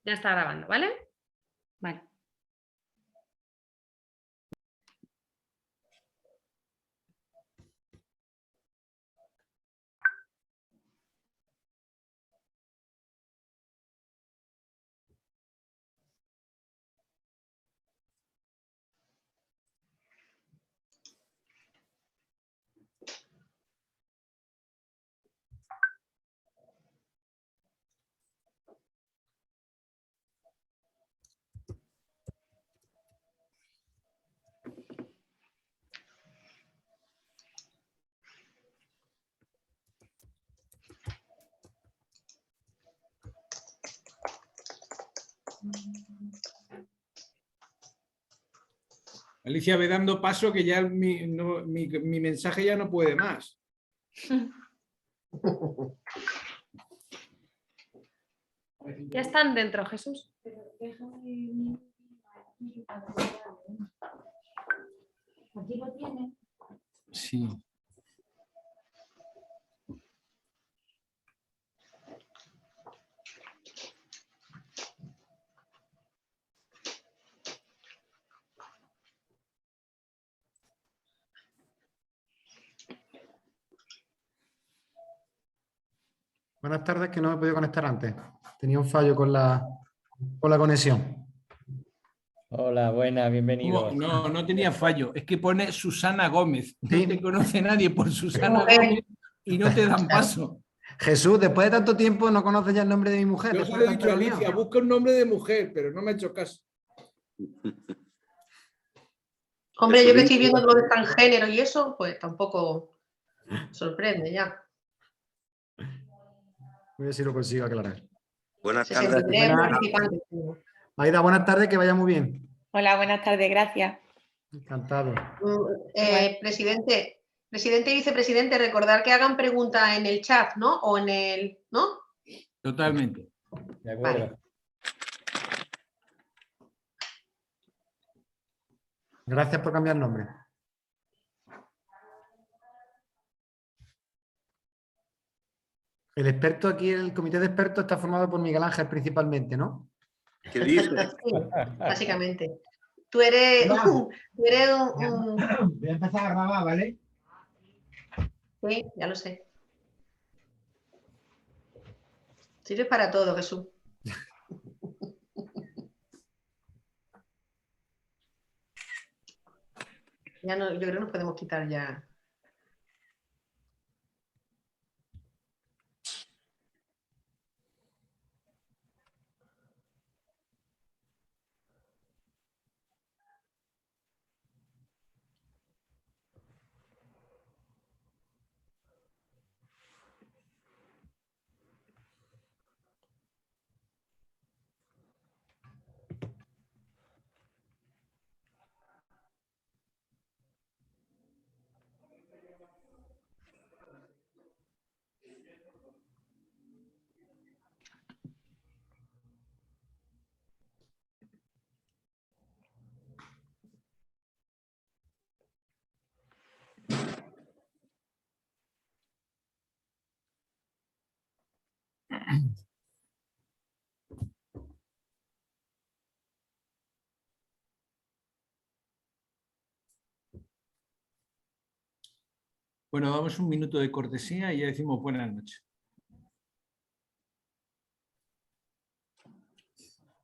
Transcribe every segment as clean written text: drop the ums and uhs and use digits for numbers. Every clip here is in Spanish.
Ya está grabando, ¿vale? Vale. Alicia, ve dando paso que ya mi mensaje ya no puede más. Ya están dentro, Jesús. Aquí lo tiene. Sí. Buenas tardes, que no me he podido conectar antes. Tenía un fallo con la conexión. Hola, buena, bienvenido. No tenía fallo. Es que pone Susana Gómez. No Sí. te conoce nadie por Susana Gómez y no te dan paso. Jesús, después de tanto tiempo no conoces ya el nombre de mi mujer. Yo se después lo de he tanta dicho a reunión. Alicia, busca un nombre de mujer, pero no me ha hecho caso. Hombre, yo que estoy viendo lo de transgénero y eso, pues tampoco sorprende ya. Voy a ver si lo consigo aclarar. Buenas tardes. 63 Buenas. participantes. Aida, buenas tardes, que vaya muy bien. Hola, buenas tardes, gracias. Encantado. Presidente y vicepresidente, recordar que hagan preguntas en el chat, ¿no? O en el, ¿no? Totalmente. De acuerdo. Vale. Gracias por cambiar el nombre. El experto aquí, el comité de expertos está formado por Miguel Ángel principalmente, ¿no? ¿Qué dices? Sí, básicamente. Tú eres un... Voy a empezar a grabar, ¿vale? Sí, ya lo sé. Sirve para todo, Jesús. Ya no, yo creo que nos podemos quitar ya. Bueno, damos un minuto de cortesía y ya decimos buenas noches.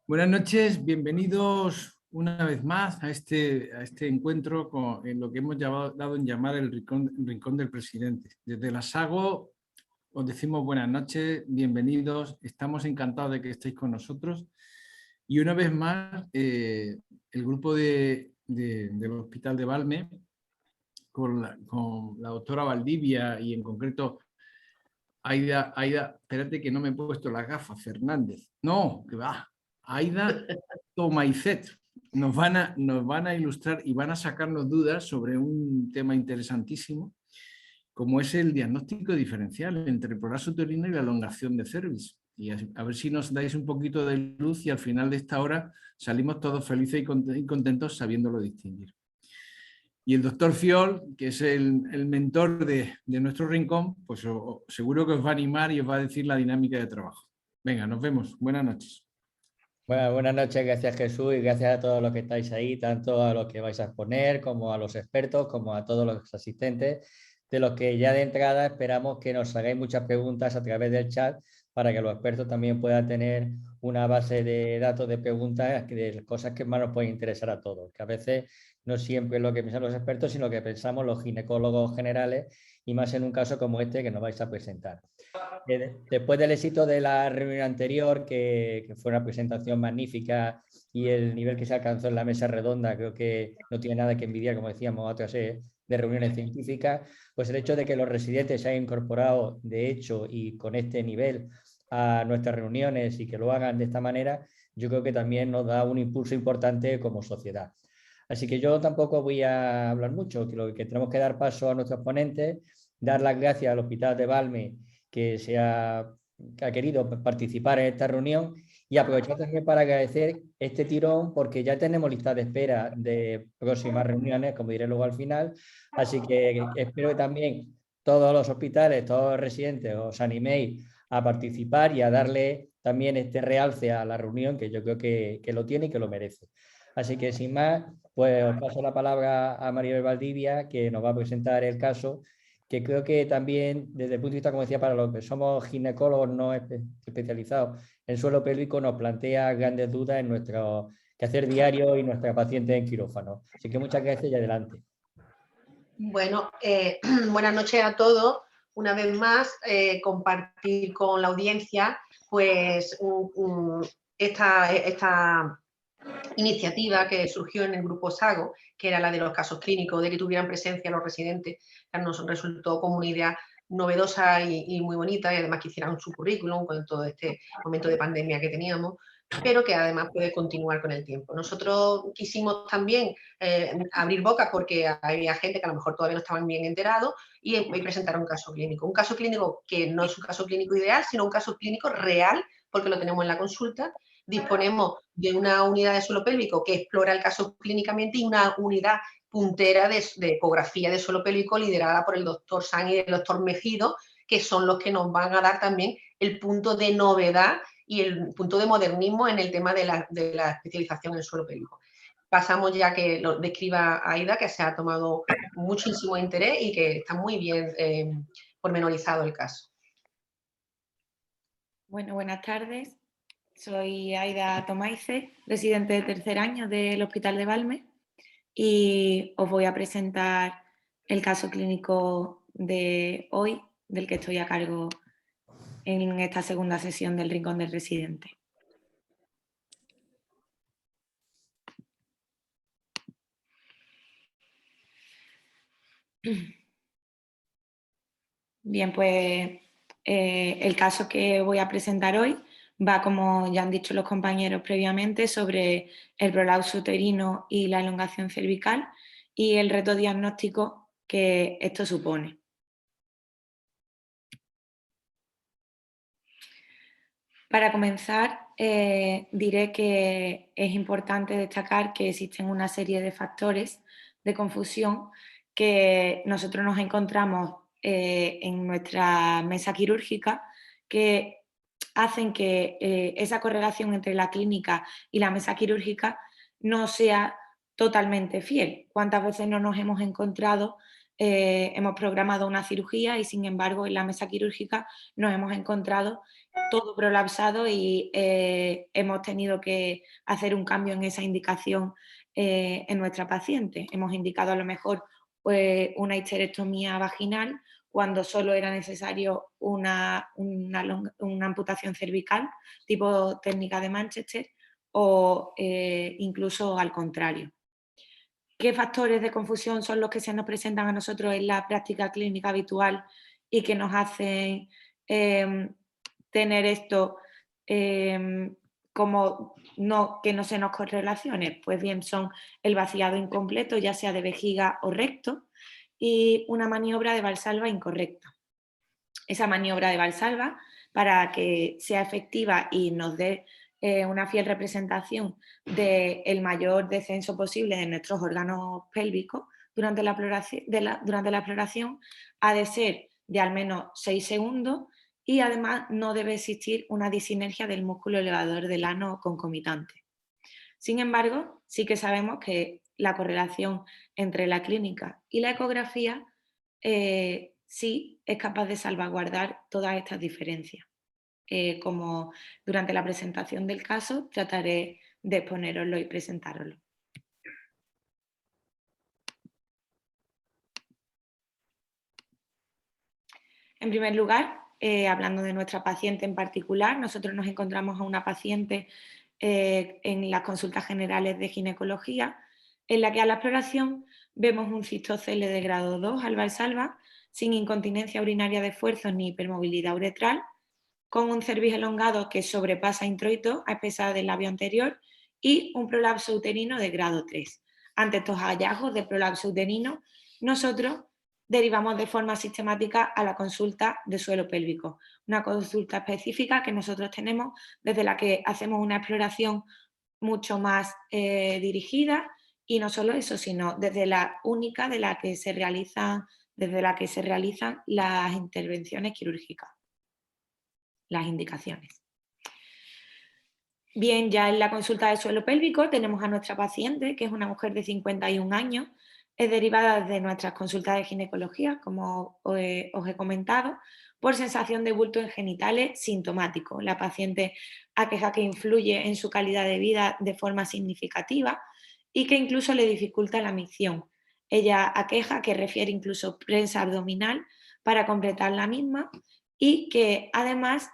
Buenas noches, bienvenidos una vez más a este encuentro en lo que hemos dado en llamar el Rincón del Presidente. Desde la SAGO os decimos buenas noches, bienvenidos, estamos encantados de que estéis con nosotros. Y una vez más, el grupo del Hospital de Valme, con la doctora Valdivia y en concreto Aida, espérate que no me he puesto las gafas, Fernández. No, que va. Aida Tomaicet nos van a ilustrar y van a sacarnos dudas sobre un tema interesantísimo, como es el diagnóstico diferencial entre el prolazo uterino y la elongación de cervix. Y a ver si nos dais un poquito de luz y al final de esta hora salimos todos felices y contentos sabiéndolo distinguir. Y el doctor Fiol, que es el mentor de nuestro rincón, pues seguro que os va a animar y os va a decir la dinámica de trabajo. Venga, nos vemos. Buenas noches. Bueno, buenas noches, gracias Jesús y gracias a todos los que estáis ahí, tanto a los que vais a exponer como a los expertos, como a todos los asistentes, de los que ya de entrada esperamos que nos hagáis muchas preguntas a través del chat para que los expertos también puedan tener una base de datos de preguntas de cosas que más nos pueden interesar a todos, que a veces no siempre es lo que piensan los expertos, sino lo que pensamos los ginecólogos generales y más en un caso como este que nos vais a presentar. Después del éxito de la reunión anterior, que fue una presentación magnífica y el nivel que se alcanzó en la mesa redonda, creo que no tiene nada que envidiar, como decíamos, a otras de reuniones científicas, pues el hecho de que los residentes se hayan incorporado, de hecho, y con este nivel a nuestras reuniones y que lo hagan de esta manera, yo creo que también nos da un impulso importante como sociedad. Así que yo tampoco voy a hablar mucho, que lo que tenemos que dar paso a nuestros ponentes, dar las gracias al Hospital de Valme que ha querido participar en esta reunión y aprovechar también para agradecer este tirón porque ya tenemos lista de espera de próximas reuniones, como diré luego al final, así que espero que también todos los hospitales, todos los residentes os animéis a participar y a darle también este realce a la reunión que yo creo que lo tiene y que lo merece. Así que sin más, pues os paso la palabra a Maribel Valdivia, que nos va a presentar el caso, que creo que también, desde el punto de vista, como decía, para los que somos ginecólogos no especializados en suelo pélvico, nos plantea grandes dudas en nuestro quehacer diario y nuestra paciente en quirófano. Así que muchas gracias y adelante. Bueno, buenas noches a todos. Una vez más, compartir con la audiencia pues esta iniciativa que surgió en el grupo SAGO, que era la de los casos clínicos, de que tuvieran presencia los residentes, que nos resultó como una idea novedosa y muy bonita, y además que hicieran su currículum con todo este momento de pandemia que teníamos, pero que además puede continuar con el tiempo. Nosotros quisimos también abrir boca porque había gente que a lo mejor todavía no estaban bien enterados y presentar un caso clínico que no es un caso clínico ideal, sino un caso clínico real, porque lo tenemos en la consulta. Disponemos de una unidad de suelo pélvico que explora el caso clínicamente y una unidad puntera de ecografía de suelo pélvico liderada por el doctor San y el doctor Mejido, que son los que nos van a dar también el punto de novedad y el punto de modernismo en el tema de la especialización en suelo pélvico. Pasamos ya que lo describa Aida, que se ha tomado muchísimo interés y que está muy bien pormenorizado el caso. Bueno, buenas tardes. Soy Aida Tomaice, residente de tercer año del Hospital de Valme, y os voy a presentar el caso clínico de hoy, del que estoy a cargo en esta segunda sesión del Rincón del Residente. Bien, pues el caso que voy a presentar hoy va, como ya han dicho los compañeros previamente, sobre el prolapso uterino y la elongación cervical y el reto diagnóstico que esto supone. Para comenzar, diré que es importante destacar que existen una serie de factores de confusión que nosotros nos encontramos en nuestra mesa quirúrgica que hacen que esa correlación entre la clínica y la mesa quirúrgica no sea totalmente fiel. ¿Cuántas veces no nos hemos encontrado, hemos programado una cirugía y sin embargo en la mesa quirúrgica nos hemos encontrado todo prolapsado y hemos tenido que hacer un cambio en esa indicación en nuestra paciente? Hemos indicado a lo mejor una histerectomía vaginal cuando solo era necesario una amputación cervical tipo técnica de Manchester o incluso al contrario. ¿Qué factores de confusión son los que se nos presentan a nosotros en la práctica clínica habitual y que nos hacen tener esto como que no se nos correlacione? Pues bien, son el vaciado incompleto, ya sea de vejiga o recto, y una maniobra de Valsalva incorrecta. Esa maniobra de Valsalva, para que sea efectiva y nos dé una fiel representación del mayor descenso posible de nuestros órganos pélvicos durante la exploración, ha de ser de al menos 6 segundos y además no debe existir una disinergia del músculo elevador del ano concomitante. Sin embargo, sí que sabemos que la correlación entre la clínica y la ecografía sí es capaz de salvaguardar todas estas diferencias. Como durante la presentación del caso trataré de exponéroslo y presentároslo. En primer lugar, hablando de nuestra paciente en particular, nosotros nos encontramos a una paciente en las consultas generales de ginecología, en la que a la exploración vemos un cistocele de grado 2 al Valsalva, sin incontinencia urinaria de esfuerzo ni hipermovilidad uretral, con un cervix elongado que sobrepasa introito a pesar del labio anterior y un prolapso uterino de grado 3. Ante estos hallazgos de prolapso uterino, nosotros derivamos de forma sistemática a la consulta de suelo pélvico, una consulta específica que nosotros tenemos desde la que hacemos una exploración mucho más dirigida y no solo eso, sino desde la única desde la que se realizan las intervenciones quirúrgicas, las indicaciones. Bien, ya en la consulta de suelo pélvico tenemos a nuestra paciente, que es una mujer de 51 años, es derivada de nuestras consultas de ginecología, como os he comentado, por sensación de bulto en genitales sintomático. La paciente aqueja que influye en su calidad de vida de forma significativa y que incluso le dificulta la micción. Ella aqueja que refiere incluso prensa abdominal para completar la misma y que además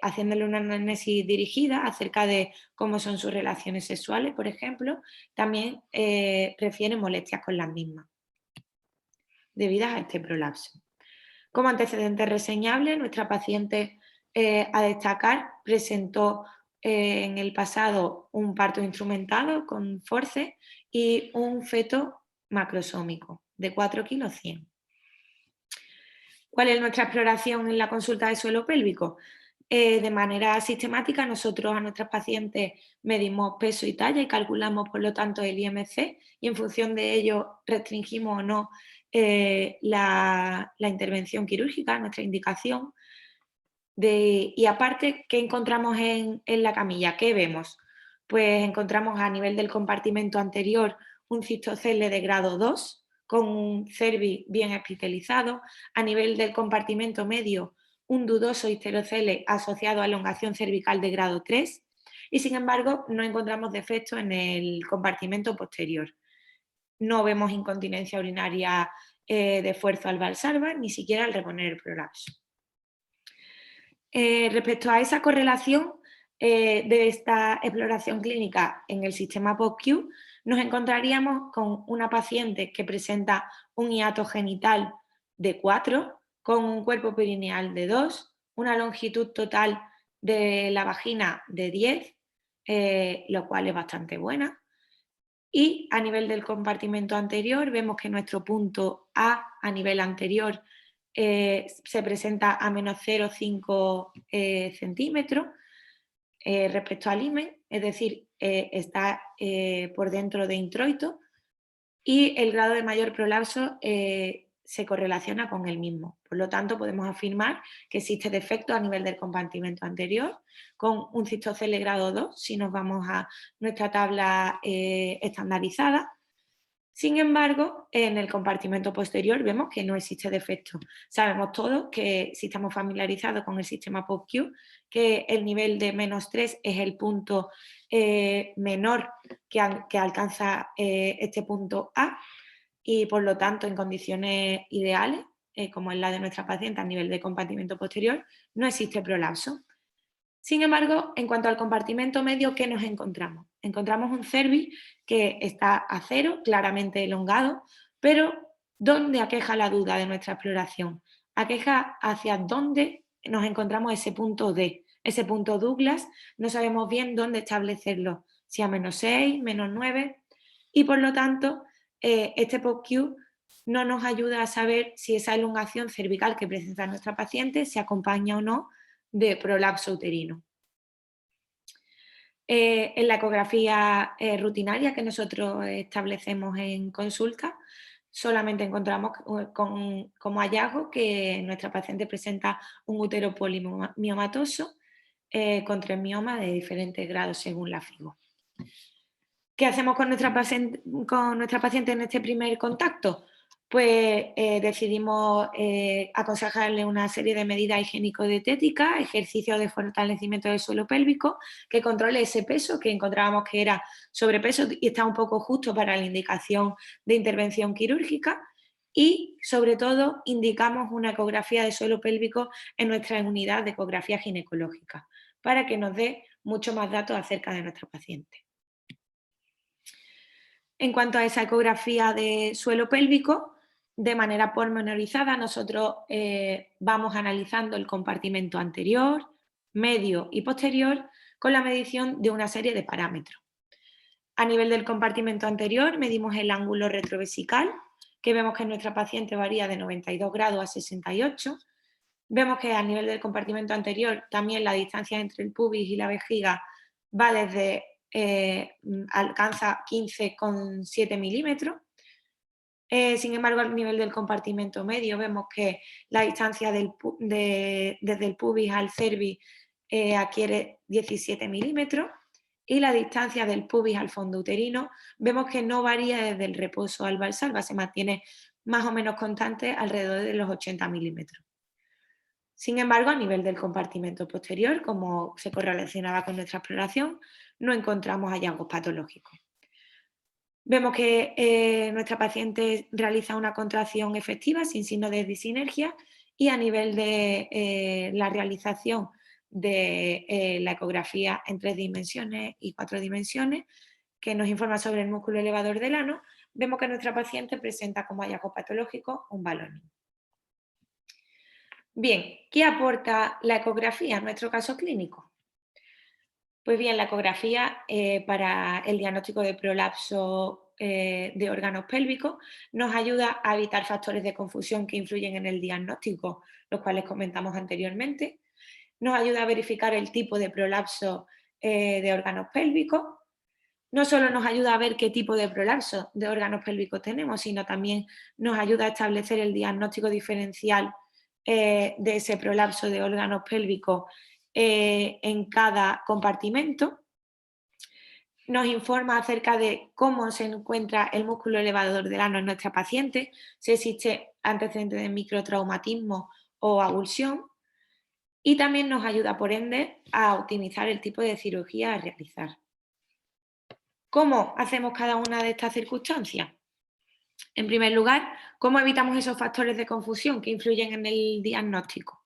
haciéndole una anamnesis dirigida acerca de cómo son sus relaciones sexuales, por ejemplo, también refiere molestias con las mismas, debidas a este prolapso. Como antecedente reseñable, nuestra paciente, a destacar, presentó en el pasado un parto instrumentado con forceps y un feto macrosómico de 4 kilos 100. ¿Cuál es nuestra exploración en la consulta de suelo pélvico? De manera sistemática, nosotros a nuestras pacientes medimos peso y talla y calculamos, por lo tanto, el IMC y en función de ello restringimos o no la intervención quirúrgica, nuestra indicación. Y aparte, ¿qué encontramos en la camilla? ¿Qué vemos? Pues encontramos a nivel del compartimento anterior un cistocele de grado 2, con un cervix bien epitelizado, a nivel del compartimento medio un dudoso histerocele asociado a elongación cervical de grado 3 y sin embargo no encontramos defectos en el compartimento posterior. No vemos incontinencia urinaria de esfuerzo al Valsalva, ni siquiera al reponer el prolapso. Respecto a esa correlación de esta exploración clínica en el sistema POSQ, nos encontraríamos con una paciente que presenta un hiato genital de 4, con un cuerpo perineal de 2, una longitud total de la vagina de 10, lo cual es bastante buena. Y a nivel del compartimento anterior vemos que nuestro punto A nivel anterior se presenta a menos 0,5 centímetros respecto al himen, es decir, está por dentro de introito y el grado de mayor prolapso se correlaciona con el mismo. Por lo tanto, podemos afirmar que existe defecto a nivel del compartimento anterior con un cistocele grado 2 si nos vamos a nuestra tabla estandarizada. Sin embargo, en el compartimento posterior vemos que no existe defecto. Sabemos todos que si estamos familiarizados con el sistema POSQ, que el nivel de menos 3 es el punto menor que alcanza este punto A y por lo tanto en condiciones ideales, como es la de nuestra paciente a nivel de compartimento posterior, no existe prolapso. Sin embargo, en cuanto al compartimento medio, ¿qué nos encontramos? Encontramos un cervix que está a 0, claramente elongado, pero ¿dónde aqueja la duda de nuestra exploración? Aqueja hacia dónde nos encontramos ese punto D, ese punto Douglas, no sabemos bien dónde establecerlo, si a menos 6, menos 9, y por lo tanto, este POSQ no nos ayuda a saber si esa elongación cervical que presenta nuestra paciente se acompaña o no de prolapso uterino. En la ecografía rutinaria que nosotros establecemos en consulta, solamente encontramos como hallazgo que nuestra paciente presenta un útero polimiomatoso con 3 miomas de diferentes grados según la FIGO. ¿Qué hacemos con nuestra paciente en este primer contacto? Pues decidimos aconsejarle una serie de medidas higiénico-dietéticas, ejercicios de fortalecimiento del suelo pélvico, que controle ese peso que encontrábamos que era sobrepeso y está un poco justo para la indicación de intervención quirúrgica, y sobre todo indicamos una ecografía de suelo pélvico en nuestra unidad de ecografía ginecológica para que nos dé mucho más datos acerca de nuestra paciente. En cuanto a esa ecografía de suelo pélvico, de manera pormenorizada, nosotros vamos analizando el compartimento anterior, medio y posterior con la medición de una serie de parámetros. A nivel del compartimento anterior medimos el ángulo retrovesical, que vemos que en nuestra paciente varía de 92 grados a 68. Vemos que a nivel del compartimento anterior también la distancia entre el pubis y la vejiga va desde alcanza 15,7 milímetros. Sin embargo, a nivel del compartimento medio vemos que la distancia desde el pubis al cervix adquiere 17 milímetros y la distancia del pubis al fondo uterino vemos que no varía desde el reposo al valsalva, se mantiene más o menos constante alrededor de los 80 milímetros. Sin embargo, a nivel del compartimento posterior, como se correlacionaba con nuestra exploración, no encontramos hallazgos patológicos. Vemos que nuestra paciente realiza una contracción efectiva sin signo de disinergia y a nivel de la realización de la ecografía en 3 dimensiones y 4 dimensiones, que nos informa sobre el músculo elevador del ano, vemos que nuestra paciente presenta como hallazgo patológico un ballooning. Bien, ¿qué aporta la ecografía en nuestro caso clínico? Pues bien, la ecografía para el diagnóstico de prolapso de órganos pélvicos nos ayuda a evitar factores de confusión que influyen en el diagnóstico, los cuales comentamos anteriormente. Nos ayuda a verificar el tipo de prolapso de órganos pélvicos. No solo nos ayuda a ver qué tipo de prolapso de órganos pélvicos tenemos, sino también nos ayuda a establecer el diagnóstico diferencial de ese prolapso de órganos pélvicos en cada compartimento. Nos informa acerca de cómo se encuentra el músculo elevador del ano en nuestra paciente, si existe antecedente de microtraumatismo o avulsión, y también nos ayuda, por ende, a optimizar el tipo de cirugía a realizar. ¿Cómo hacemos cada una de estas circunstancias? En primer lugar, ¿cómo evitamos esos factores de confusión que influyen en el diagnóstico?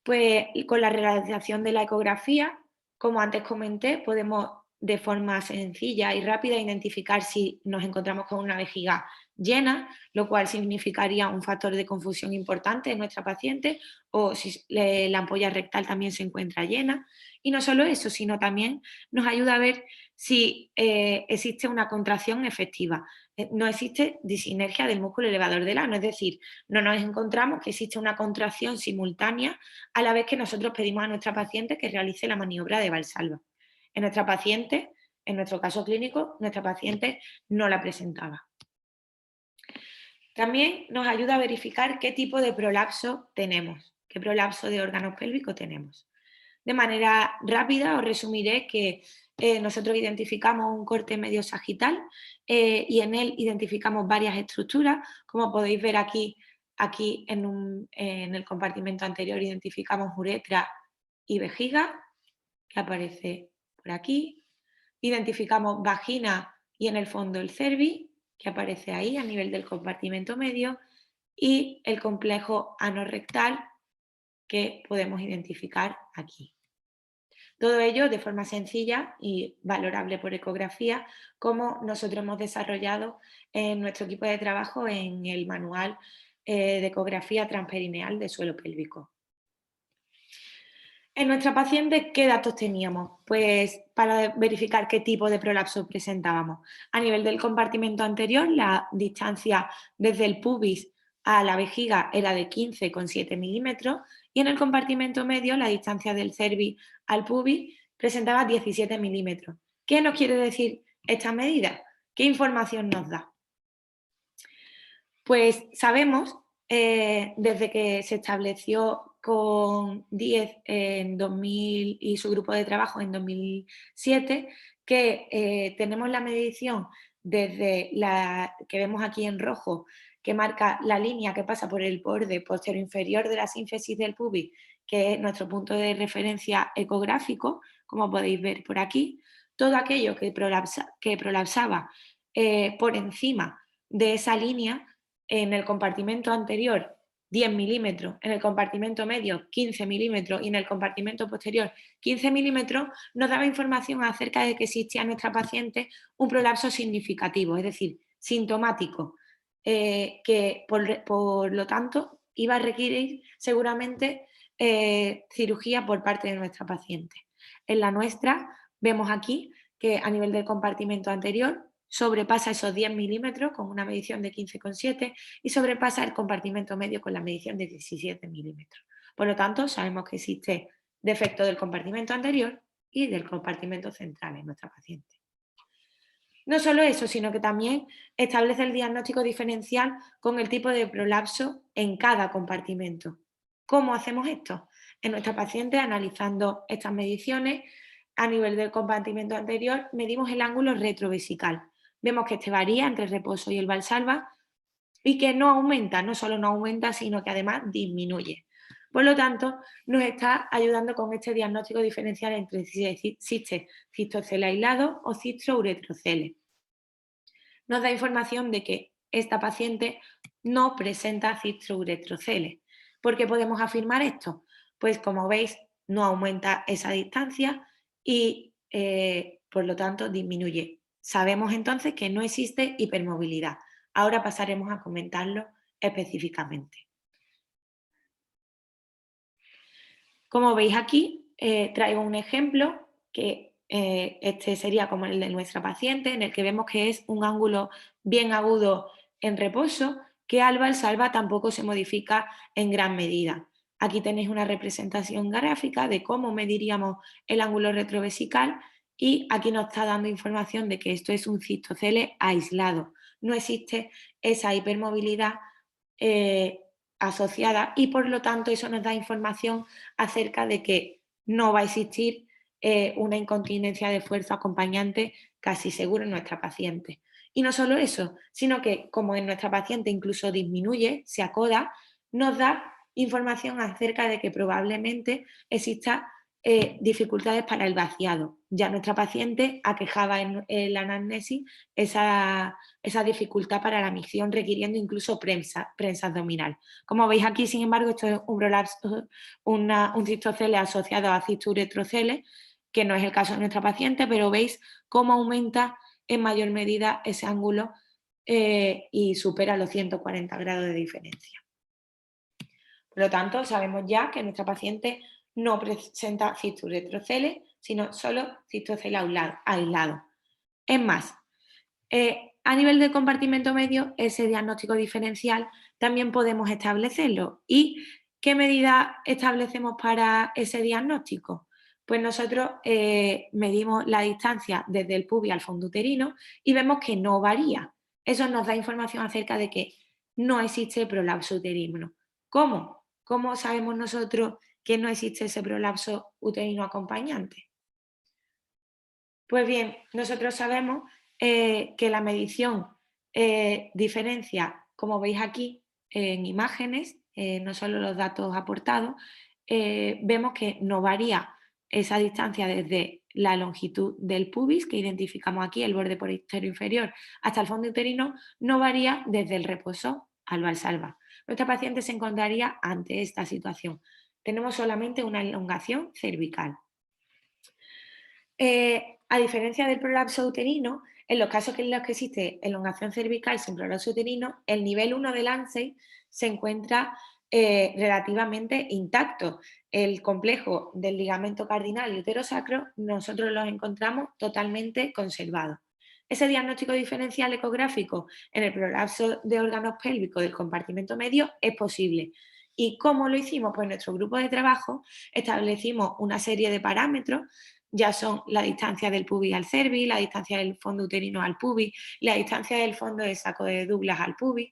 Pues con la realización de la ecografía, como antes comenté, podemos de forma sencilla y rápida identificar si nos encontramos con una vejiga llena, lo cual significaría un factor de confusión importante en nuestra paciente, o si la ampolla rectal también se encuentra llena. Y no solo eso, sino también nos ayuda a ver si existe una contracción efectiva. No existe disinergia del músculo elevador del ano, es decir, no nos encontramos que existe una contracción simultánea a la vez que nosotros pedimos a nuestra paciente que realice la maniobra de Valsalva. En nuestra paciente, en nuestro caso clínico, nuestra paciente no la presentaba. También nos ayuda a verificar qué tipo de prolapso tenemos, qué prolapso de órganos pélvicos tenemos. De manera rápida os resumiré que nosotros identificamos un corte medio sagital y en él identificamos varias estructuras. Como podéis ver aquí en el compartimento anterior identificamos uretra y vejiga, que aparece por aquí. Identificamos vagina y en el fondo el cervix, que aparece ahí a nivel del compartimento medio, y el complejo anorrectal, que podemos identificar aquí. Todo ello de forma sencilla y valorable por ecografía, como nosotros hemos desarrollado en nuestro equipo de trabajo en el manual de ecografía transperineal de suelo pélvico. En nuestra paciente, ¿qué datos teníamos? Pues para verificar qué tipo de prolapso presentábamos. A nivel del compartimento anterior, la distancia desde el pubis a la vejiga era de 15,7 milímetros y en el compartimento medio la distancia del cervix al pubis presentaba 17 milímetros. ¿Qué nos quiere decir esta medida? ¿Qué información nos da? Pues sabemos, desde que se estableció con Díez en 2000 y su grupo de trabajo en 2007, que tenemos la medición desde la que vemos aquí en rojo, que marca la línea que pasa por el borde posterior inferior de la sínfisis del pubis, que es nuestro punto de referencia ecográfico, como podéis ver por aquí. Todo aquello que prolapsaba por encima de esa línea, en el compartimento anterior 10 milímetros, en el compartimento medio 15 milímetros y en el compartimento posterior 15 milímetros, nos daba información acerca de que existía en nuestra paciente un prolapso significativo, es decir, sintomático, que por lo tanto iba a requerir seguramente cirugía por parte de nuestra paciente. En la nuestra vemos aquí que a nivel del compartimento anterior sobrepasa esos 10 milímetros con una medición de 15,7 y sobrepasa el compartimento medio con la medición de 17 milímetros. Por lo tanto, sabemos que existe defecto del compartimento anterior y del compartimento central en nuestra paciente. No solo eso, sino que también establece el diagnóstico diferencial con el tipo de prolapso en cada compartimento. ¿Cómo hacemos esto? En nuestra paciente, analizando estas mediciones, a nivel del compartimento anterior, medimos el ángulo retrovesical. Vemos que este varía entre el reposo y el valsalva y que no aumenta, no solo no aumenta, sino que además disminuye. Por lo tanto, nos está ayudando con este diagnóstico diferencial entre si existe cistocele aislado o cistouretrocele. Nos da información de que esta paciente no presenta cistouretrocele. ¿Por qué podemos afirmar esto? Pues como veis, no aumenta esa distancia y por lo tanto disminuye. Sabemos entonces que no existe hipermovilidad. Ahora pasaremos a comentarlo específicamente. Como veis aquí, traigo un ejemplo que este sería como el de nuestra paciente, en el que vemos que es un ángulo bien agudo en reposo, que al valsalva tampoco se modifica en gran medida. Aquí tenéis una representación gráfica de cómo mediríamos el ángulo retrovesical y aquí nos está dando información de que esto es un cistocele aislado. No existe esa hipermovilidad asociada y por lo tanto eso nos da información acerca de que no va a existir una incontinencia de fuerza acompañante casi seguro en nuestra paciente. Y no solo eso, sino que como en nuestra paciente incluso disminuye, se acoda, nos da información acerca de que probablemente exista dificultades para el vaciado. Ya nuestra paciente aquejaba en la anamnesis esa dificultad para la micción, requiriendo incluso prensa abdominal. Como veis aquí, sin embargo, esto es un prolapso, un cistocele asociado a cistouretrocele, que no es el caso de nuestra paciente, pero veis cómo aumenta en mayor medida ese ángulo y supera los 140 grados de diferencia. Por lo tanto, sabemos ya que nuestra paciente no presenta cistouretrocele, sino solo cistocele aislado. Es más, a nivel del compartimento medio, ese diagnóstico diferencial también podemos establecerlo. ¿Y qué medida establecemos para ese diagnóstico? Pues nosotros medimos la distancia desde el pubis al fondo uterino y vemos que no varía. Eso nos da información acerca de que no existe prolapso uterino. ¿Cómo? ¿Cómo sabemos nosotros que no existe ese prolapso uterino acompañante? Pues bien, nosotros sabemos que la medición diferencia, como veis aquí, en imágenes, no solo los datos aportados, vemos que no varía esa distancia desde la longitud del pubis, que identificamos aquí, el borde posterior inferior, hasta el fondo uterino, no varía desde el reposo al valsalva. Nuestra paciente se encontraría ante esta situación. Tenemos solamente una elongación cervical. A diferencia del prolapso uterino, en los casos en los que existe elongación cervical sin prolapso uterino, el nivel 1 del ANSEI se encuentra relativamente intacto. El complejo del ligamento cardinal y uterosacro nosotros los encontramos totalmente conservados. Ese diagnóstico diferencial ecográfico en el prolapso de órganos pélvicos del compartimento medio es posible. ¿Y cómo lo hicimos? Pues en nuestro grupo de trabajo establecimos una serie de parámetros, ya son la distancia del pubis al cervix, la distancia del fondo uterino al pubis, la distancia del fondo de saco de Douglas al pubis,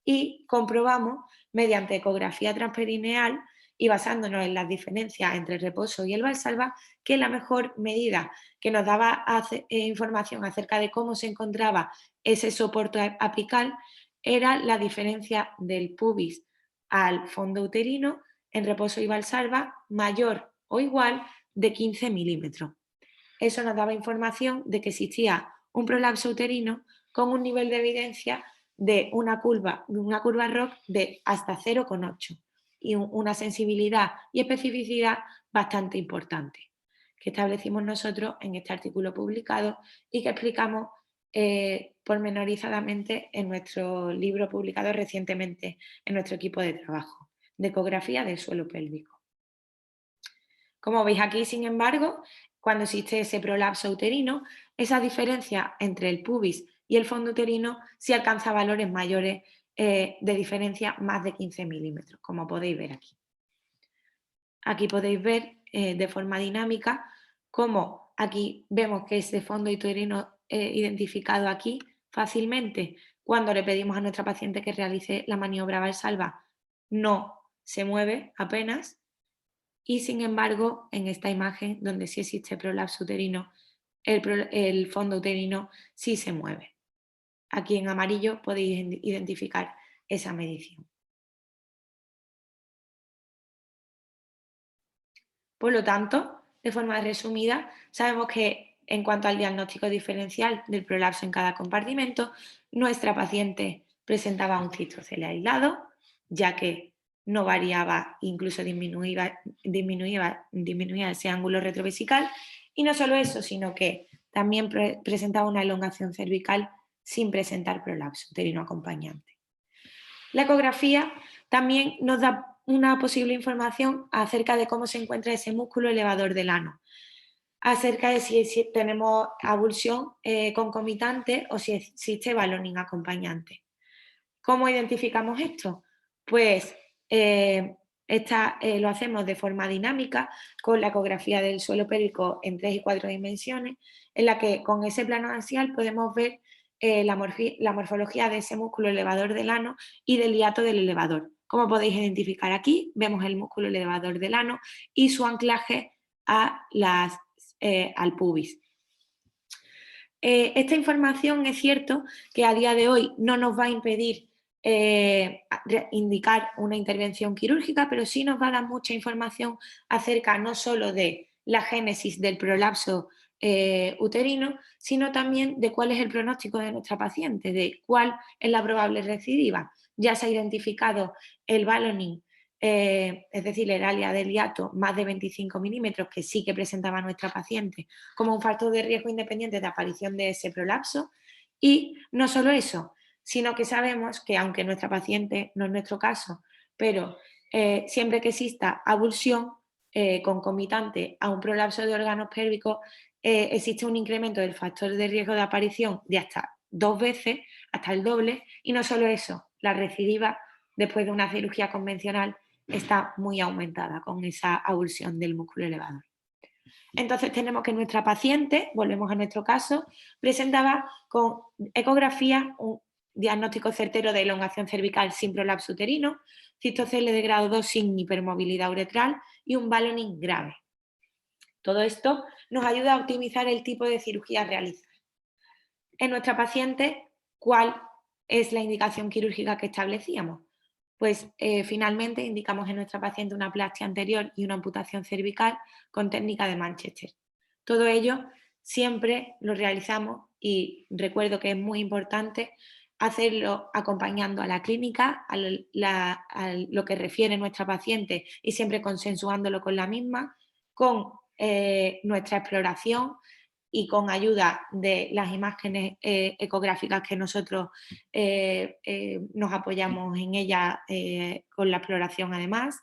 y comprobamos mediante ecografía transperineal y basándonos en las diferencias entre el reposo y el Valsalva que la mejor medida que nos daba información acerca de cómo se encontraba ese soporte apical era la diferencia del pubis al fondo uterino en reposo y Valsalva mayor o igual de 15 milímetros. Eso nos daba información de que existía un prolapso uterino con un nivel de evidencia de una curva ROC de hasta 0,8 y una sensibilidad y especificidad bastante importante, que establecimos nosotros en este artículo publicado y que explicamos pormenorizadamente en nuestro libro publicado recientemente en nuestro equipo de trabajo, de ecografía del suelo pélvico. Como veis aquí, sin embargo, cuando existe ese prolapso uterino, esa diferencia entre el pubis y el fondo uterino sí alcanza valores mayores de diferencia más de 15 milímetros, como podéis ver aquí. Aquí podéis ver de forma dinámica cómo aquí vemos que ese fondo uterino identificado aquí fácilmente, cuando le pedimos a nuestra paciente que realice la maniobra Valsalva, no se mueve apenas. Y sin embargo, en esta imagen, donde sí existe prolapso uterino, el fondo uterino sí se mueve. Aquí en amarillo podéis identificar esa medición. Por lo tanto, de forma resumida, sabemos que en cuanto al diagnóstico diferencial del prolapso en cada compartimento, nuestra paciente presentaba un cisto-cele aislado, ya que no variaba, incluso disminuía ese ángulo retrovesical, y no solo eso, sino que también presentaba una elongación cervical sin presentar prolapso uterino acompañante. La ecografía también nos da una posible información acerca de cómo se encuentra ese músculo elevador del ano, acerca de si tenemos abulsión concomitante o si existe ballooning acompañante. ¿Cómo identificamos esto? Pues lo hacemos de forma dinámica con la ecografía del suelo pélvico en 3 y 4 dimensiones, en la que con ese plano axial podemos ver la morfología de ese músculo elevador del ano y del hiato del elevador. Como podéis identificar aquí, vemos el músculo elevador del ano y su anclaje al pubis. Esta información es cierto que a día de hoy no nos va a impedir indicar una intervención quirúrgica, pero sí nos va a dar mucha información acerca no solo de la génesis del prolapso uterino, sino también de cuál es el pronóstico de nuestra paciente, de cuál es la probable recidiva. Ya se ha identificado el ballooning, es decir, el área del hiato más de 25 milímetros que sí que presentaba nuestra paciente como un factor de riesgo independiente de aparición de ese prolapso. Y no solo eso, sino que sabemos que aunque nuestra paciente no es nuestro caso, pero siempre que exista abulsión concomitante a un prolapso de órganos pélvicos, existe un incremento del factor de riesgo de aparición de hasta 2 veces, hasta el doble, y no solo eso, la recidiva después de una cirugía convencional está muy aumentada con esa abulsión del músculo elevador. Entonces tenemos que nuestra paciente, volvemos a nuestro caso, presentaba con ecografía un diagnóstico certero de elongación cervical sin prolapso uterino, cisto-cele de grado 2 sin hipermovilidad uretral y un ballooning grave. Todo esto nos ayuda a optimizar el tipo de cirugía a realizar. En nuestra paciente, ¿cuál es la indicación quirúrgica que establecíamos? Pues finalmente indicamos en nuestra paciente una plastia anterior y una amputación cervical con técnica de Manchester. Todo ello siempre lo realizamos y recuerdo que es muy importante hacerlo acompañando a la clínica, a lo que refiere nuestra paciente y siempre consensuándolo con la misma, con nuestra exploración y con ayuda de las imágenes ecográficas que nosotros nos apoyamos en ellas con la exploración además.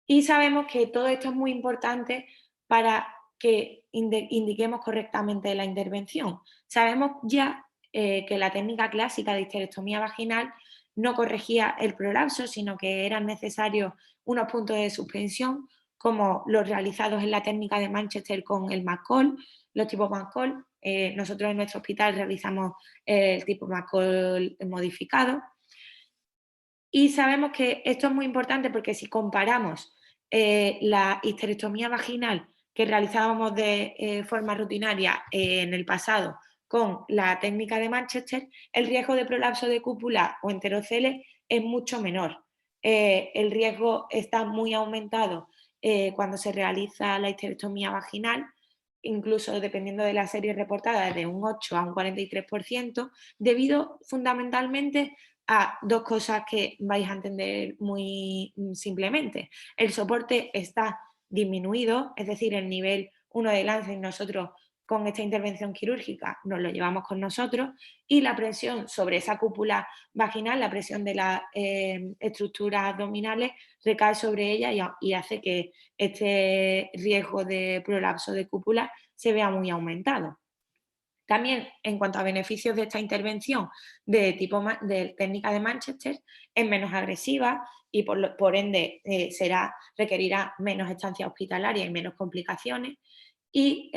Y sabemos que todo esto es muy importante para que indiquemos correctamente la intervención. Sabemos ya que la técnica clásica de histerectomía vaginal no corregía el prolapso, sino que eran necesarios unos puntos de suspensión, como los realizados en la técnica de Manchester con el McCall, los tipos McCall. Nosotros en nuestro hospital realizamos el tipo McCall modificado. Y sabemos que esto es muy importante porque si comparamos la histerectomía vaginal que realizábamos de forma rutinaria en el pasado con la técnica de Manchester, el riesgo de prolapso de cúpula o enterocele es mucho menor. El riesgo está muy aumentado cuando se realiza la histerectomía vaginal, incluso dependiendo de la serie reportada, de un 8 a un 43%, debido fundamentalmente a dos cosas que vais a entender muy simplemente. El soporte está disminuido, es decir, el nivel 1 de Lancet, nosotros con esta intervención quirúrgica nos lo llevamos con nosotros, y la presión sobre esa cúpula vaginal, la presión de las estructuras abdominales recae sobre ella y hace que este riesgo de prolapso de cúpula se vea muy aumentado. También, en cuanto a beneficios de esta intervención de técnica de Manchester, es menos agresiva y por ende requerirá menos estancia hospitalaria y menos complicaciones, y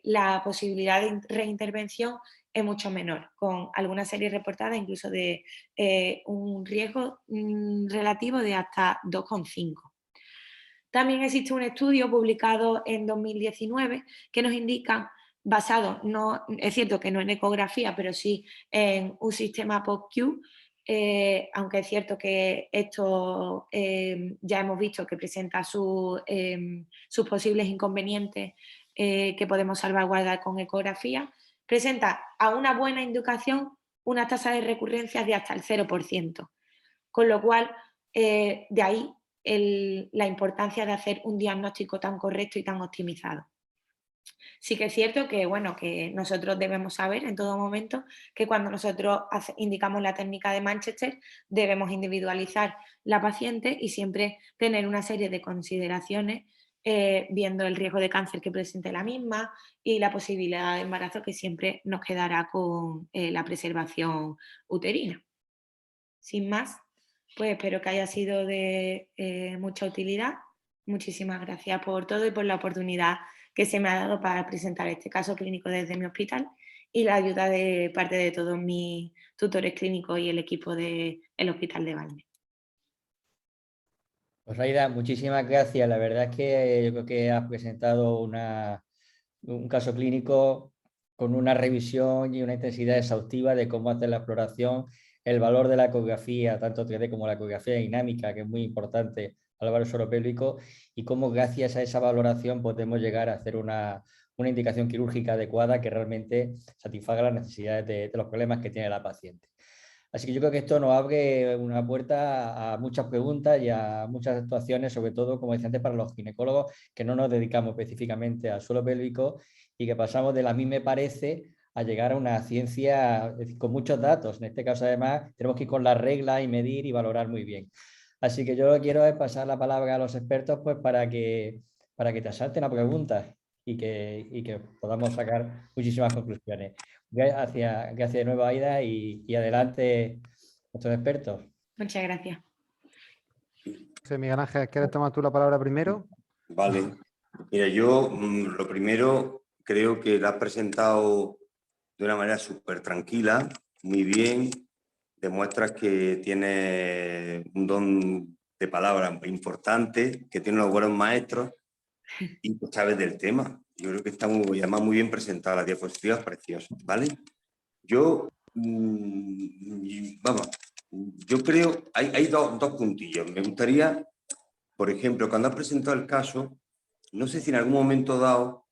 la posibilidad de reintervención es mucho menor, con algunas series reportadas incluso de un riesgo relativo de hasta 2,5. También existe un estudio publicado en 2019 que nos indica, basado, no, es cierto que no en ecografía, pero sí en un sistema POC-Q, aunque es cierto que esto ya hemos visto que presenta sus posibles inconvenientes que podemos salvaguardar con ecografía, presenta a una buena indicación una tasa de recurrencias de hasta el 0%, con lo cual de ahí la importancia de hacer un diagnóstico tan correcto y tan optimizado. Sí que es cierto que, bueno, que nosotros debemos saber en todo momento que cuando nosotros indicamos la técnica de Manchester debemos individualizar la paciente y siempre tener una serie de consideraciones viendo el riesgo de cáncer que presente la misma y la posibilidad de embarazo que siempre nos quedará con la preservación uterina. Sin más, pues espero que haya sido de mucha utilidad. Muchísimas gracias por todo y por la oportunidad que se me ha dado para presentar este caso clínico desde mi hospital y la ayuda de parte de todos mis tutores clínicos y el equipo del Hospital de Valme. Pues Raida, muchísimas gracias. La verdad es que yo creo que has presentado un caso clínico con una revisión y una intensidad exhaustiva de cómo hacer la exploración, el valor de la ecografía, tanto 3D como la ecografía dinámica, que es muy importante al valor suropélvico, y cómo gracias a esa valoración podemos llegar a hacer una indicación quirúrgica adecuada que realmente satisfaga las necesidades de los problemas que tiene la paciente. Así que yo creo que esto nos abre una puerta a muchas preguntas y a muchas actuaciones, sobre todo, como decía antes, para los ginecólogos que no nos dedicamos específicamente al suelo pélvico y que pasamos de la mí me parece a llegar a una ciencia es decir, con muchos datos. En este caso, además, tenemos que ir con las reglas y medir y valorar muy bien. Así que yo lo que quiero es pasar la palabra a los expertos pues, para que te asalten a preguntas y que podamos sacar muchísimas conclusiones. Gracias de nuevo, Aida, y adelante nuestros expertos. Muchas gracias. Miguel Ángel, ¿quieres tomar tú la palabra primero? Vale. Mira, yo lo primero creo que la has presentado de una manera súper tranquila, muy bien. Demuestras que tienes un don de palabra importante, que tienes unos buenos maestros y que sabes del tema. Yo creo que está además muy bien presentada, las diapositivas preciosas, ¿vale? Yo, vamos, yo creo, hay dos puntillos. Me gustaría, por ejemplo, cuando has presentado el caso, no sé si en algún momento dado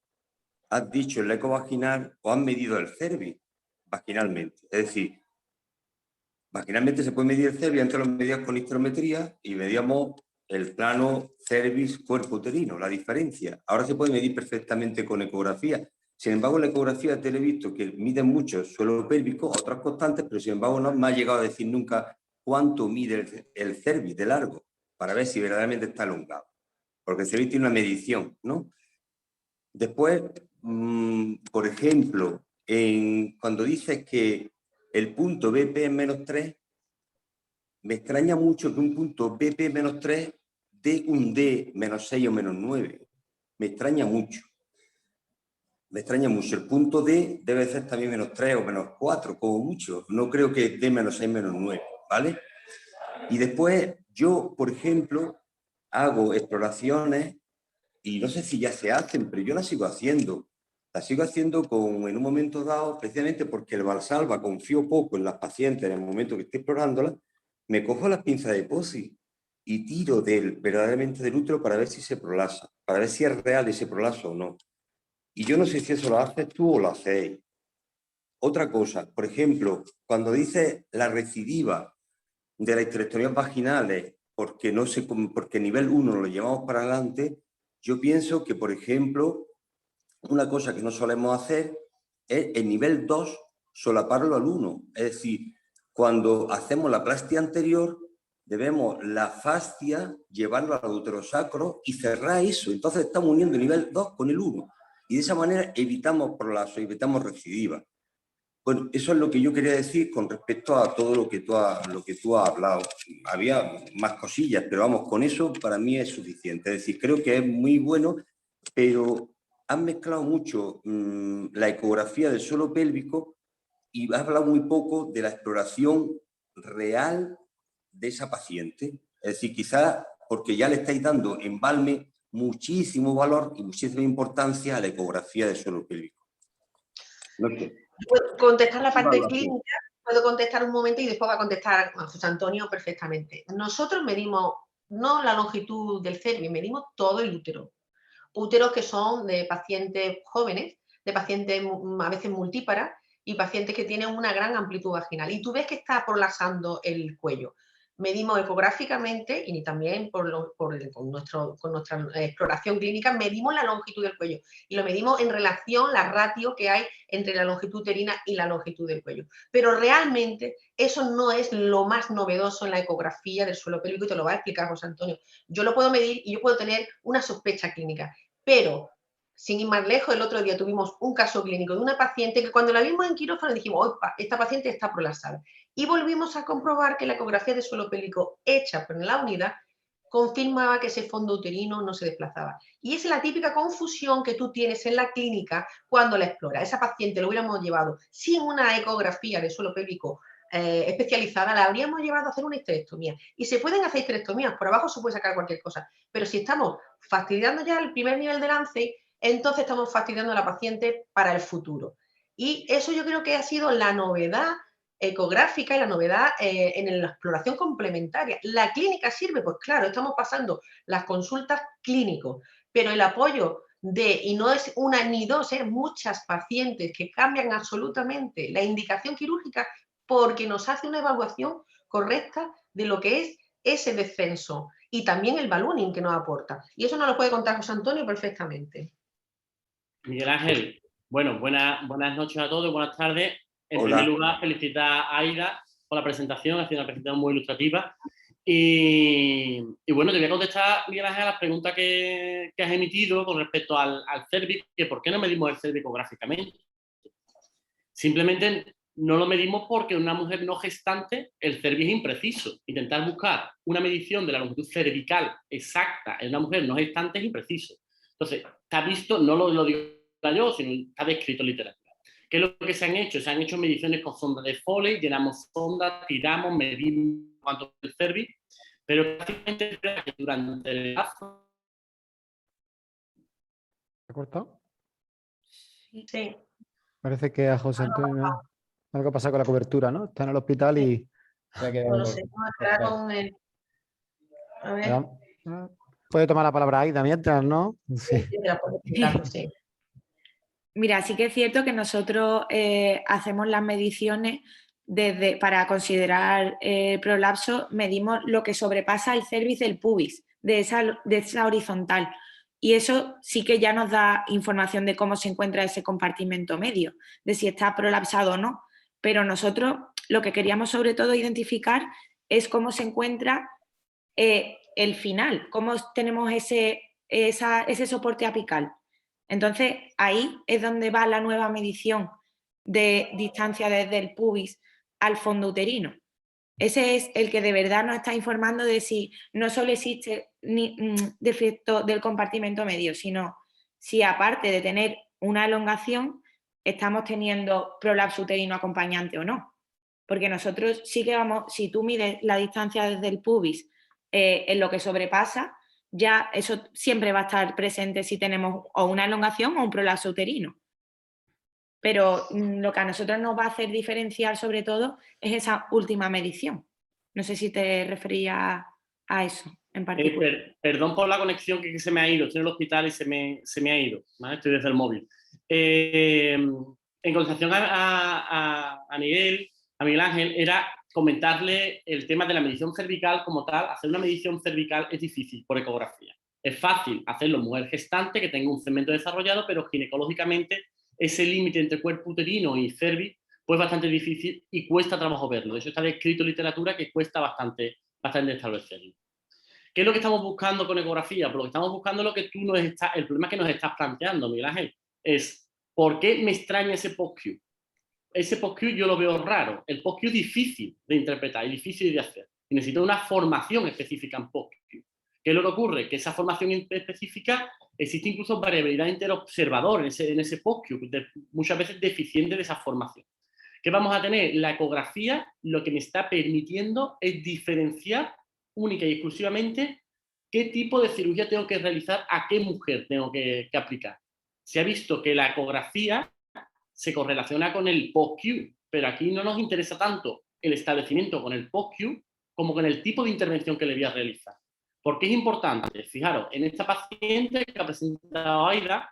has dicho el eco vaginal o has medido el cervix vaginalmente. Es decir, vaginalmente se puede medir el cervix, antes lo medíamos con histerometría y medíamos el plano cervix-cuerpo uterino, la diferencia. Ahora se puede medir perfectamente con ecografía. Sin embargo, en la ecografía te he visto que miden mucho suelo pélvico, otras constantes, pero sin embargo no me ha llegado a decir nunca cuánto mide el cervix de largo para ver si verdaderamente está elongado. Porque el cervix tiene una medición, ¿no? Después, por ejemplo, cuando dices que el punto BP es -3, me extraña mucho que un punto BP -3 dé un D -6 o -9. Me extraña mucho. Me extraña mucho. El punto D debe ser también -3 o -4, como mucho. No creo que D -6, -9, ¿vale? Y después yo, por ejemplo, hago exploraciones y no sé si ya se hacen, pero yo las sigo haciendo. Las sigo haciendo en un momento dado, precisamente porque el Valsalva confío poco en las pacientes en el momento que estoy explorándolas, me cojo las pinzas de POSI y tiro verdaderamente del útero para ver si se prolapsa, para ver si es real ese prolapso o no. Y yo no sé si eso lo haces tú o lo hacéis. Otra cosa, por ejemplo, cuando dices la recidiva de las histerectomías vaginales, porque nivel 1 lo llevamos para adelante, yo pienso que, por ejemplo, una cosa que no solemos hacer es el nivel 2 solaparlo al 1. Es decir, cuando hacemos la plastia anterior, debemos la fascia llevarlo al uterosacro y cerrar eso. Entonces estamos uniendo el nivel 2 con el 1. Y de esa manera evitamos prolapso, evitamos recidiva. Bueno, eso es lo que yo quería decir con respecto a todo lo que tú has hablado. Había más cosillas, pero vamos, con eso para mí es suficiente. Es decir, creo que es muy bueno, pero han mezclado mucho la ecografía del suelo pélvico y has hablado muy poco de la exploración real de esa paciente. Es decir, quizás porque ya le estáis dando en Balme muchísimo valor y muchísima importancia a la ecografía del suelo pélvico. No sé. Puedo contestar la parte clínica, puedo contestar un momento y después va a contestar José Antonio perfectamente. Nosotros medimos no la longitud del cervix, medimos todo el útero. Úteros que son de pacientes jóvenes, de pacientes a veces multíparas y pacientes que tienen una gran amplitud vaginal. Y tú ves que está prolapsando el cuello. Medimos ecográficamente y también con nuestra exploración clínica, medimos la longitud del cuello y lo medimos en relación la ratio que hay entre la longitud uterina y la longitud del cuello. Pero realmente eso no es lo más novedoso en la ecografía del suelo pélvico y te lo va a explicar José Antonio. Yo lo puedo medir y yo puedo tener una sospecha clínica, pero sin ir más lejos, el otro día tuvimos un caso clínico de una paciente que cuando la vimos en quirófano dijimos, opa, esta paciente está prolapsada. Y volvimos a comprobar que la ecografía de suelo pélvico hecha por la unidad confirmaba que ese fondo uterino no se desplazaba. Y es la típica confusión que tú tienes en la clínica cuando la exploras. Esa paciente lo hubiéramos llevado sin una ecografía de suelo pélvico especializada, la habríamos llevado a hacer una histerectomía. Y se pueden hacer histerectomías, por abajo se puede sacar cualquier cosa. Pero si estamos fastidiando ya el primer nivel de lance, entonces estamos fastidiando a la paciente para el futuro. Y eso yo creo que ha sido la novedad ecográfica y la novedad en la exploración complementaria. ¿La clínica sirve? Pues claro, estamos pasando las consultas clínicos, pero el apoyo y no es una ni dos, es muchas pacientes que cambian absolutamente la indicación quirúrgica porque nos hace una evaluación correcta de lo que es ese descenso y también el ballooning que nos aporta. Y eso nos lo puede contar José Antonio perfectamente. Miguel Ángel, bueno, buenas noches a todos, buenas tardes. En Hola. primer lugar, felicitar a Aida por la presentación, ha sido una presentación muy ilustrativa. Y bueno, te voy a contestar, Miguel Ángel, a las preguntas que has emitido con respecto al cervix, que por qué no medimos el cervix ecográficamente. Simplemente no lo medimos porque en una mujer no gestante el cervix es impreciso. Intentar buscar una medición de la longitud cervical exacta en una mujer no gestante es impreciso. Entonces, está visto, no lo digo yo, sino está descrito en literatura. ¿Qué es lo que se han hecho? Se han hecho mediciones con sonda de Foley, llenamos sonda, tiramos, medimos cuánto es el cervix, pero prácticamente durante el embarazo. ¿Se ha cortado? Sí. Parece que a José Antonio algo pasa con la cobertura, ¿no? Está en el hospital y... No lo sé. A ver. Puede tomar la palabra Aida mientras, ¿no? Sí. Sí. Mira, sí que es cierto que nosotros hacemos las mediciones para considerar prolapso, medimos lo que sobrepasa el cervix del pubis, de esa horizontal. Y eso sí que ya nos da información de cómo se encuentra ese compartimento medio, de si está prolapsado o no. Pero nosotros lo que queríamos sobre todo identificar es cómo se encuentra el final, cómo tenemos ese soporte apical. Entonces, ahí es donde va la nueva medición de distancia desde el pubis al fondo uterino. Ese es el que de verdad nos está informando de si no solo existe defecto del compartimento medio, sino si aparte de tener una elongación, estamos teniendo prolapso uterino acompañante o no. Porque nosotros sí que vamos, si tú mides la distancia desde el pubis en lo que sobrepasa, ya eso siempre va a estar presente si tenemos o una elongación o un prolapso uterino. Pero lo que a nosotros nos va a hacer diferenciar sobre todo es esa última medición. No sé si te referías a eso en particular. Perdón por la conexión que se me ha ido, estoy en el hospital y se me ha ido, ¿vale? Estoy desde el móvil. En contestación a Miguel Ángel, era comentarle el tema de la medición cervical como tal. Hacer una medición cervical es difícil por ecografía. Es fácil hacerlo en mujer gestante que tenga un segmento desarrollado, pero ginecológicamente ese límite entre cuerpo uterino y cervix pues es bastante difícil y cuesta trabajo verlo. De hecho, está escrito en literatura que cuesta bastante establecerlo. ¿Qué es lo que estamos buscando con ecografía? Pues lo que estamos buscando es lo que tú el problema que nos estás planteando, Miguel Ángel, es ¿por qué me extraña ese post-Q? Ese post-Q yo lo veo raro. El post-Q es difícil de interpretar y difícil de hacer. Y necesita una formación específica en post-Q. ¿Qué es lo que ocurre? Que esa formación específica existe incluso variabilidad interobservador en ese post-Q, muchas veces deficiente de esa formación. ¿Qué vamos a tener? La ecografía lo que me está permitiendo es diferenciar única y exclusivamente qué tipo de cirugía tengo que realizar, a qué mujer tengo que aplicar. Se ha visto que la ecografía se correlaciona con el post-Q, pero aquí no nos interesa tanto el establecimiento con el post-Q como con el tipo de intervención que le voy a realizar. ¿Por qué es importante? Fijaros, en esta paciente que ha presentado Aida,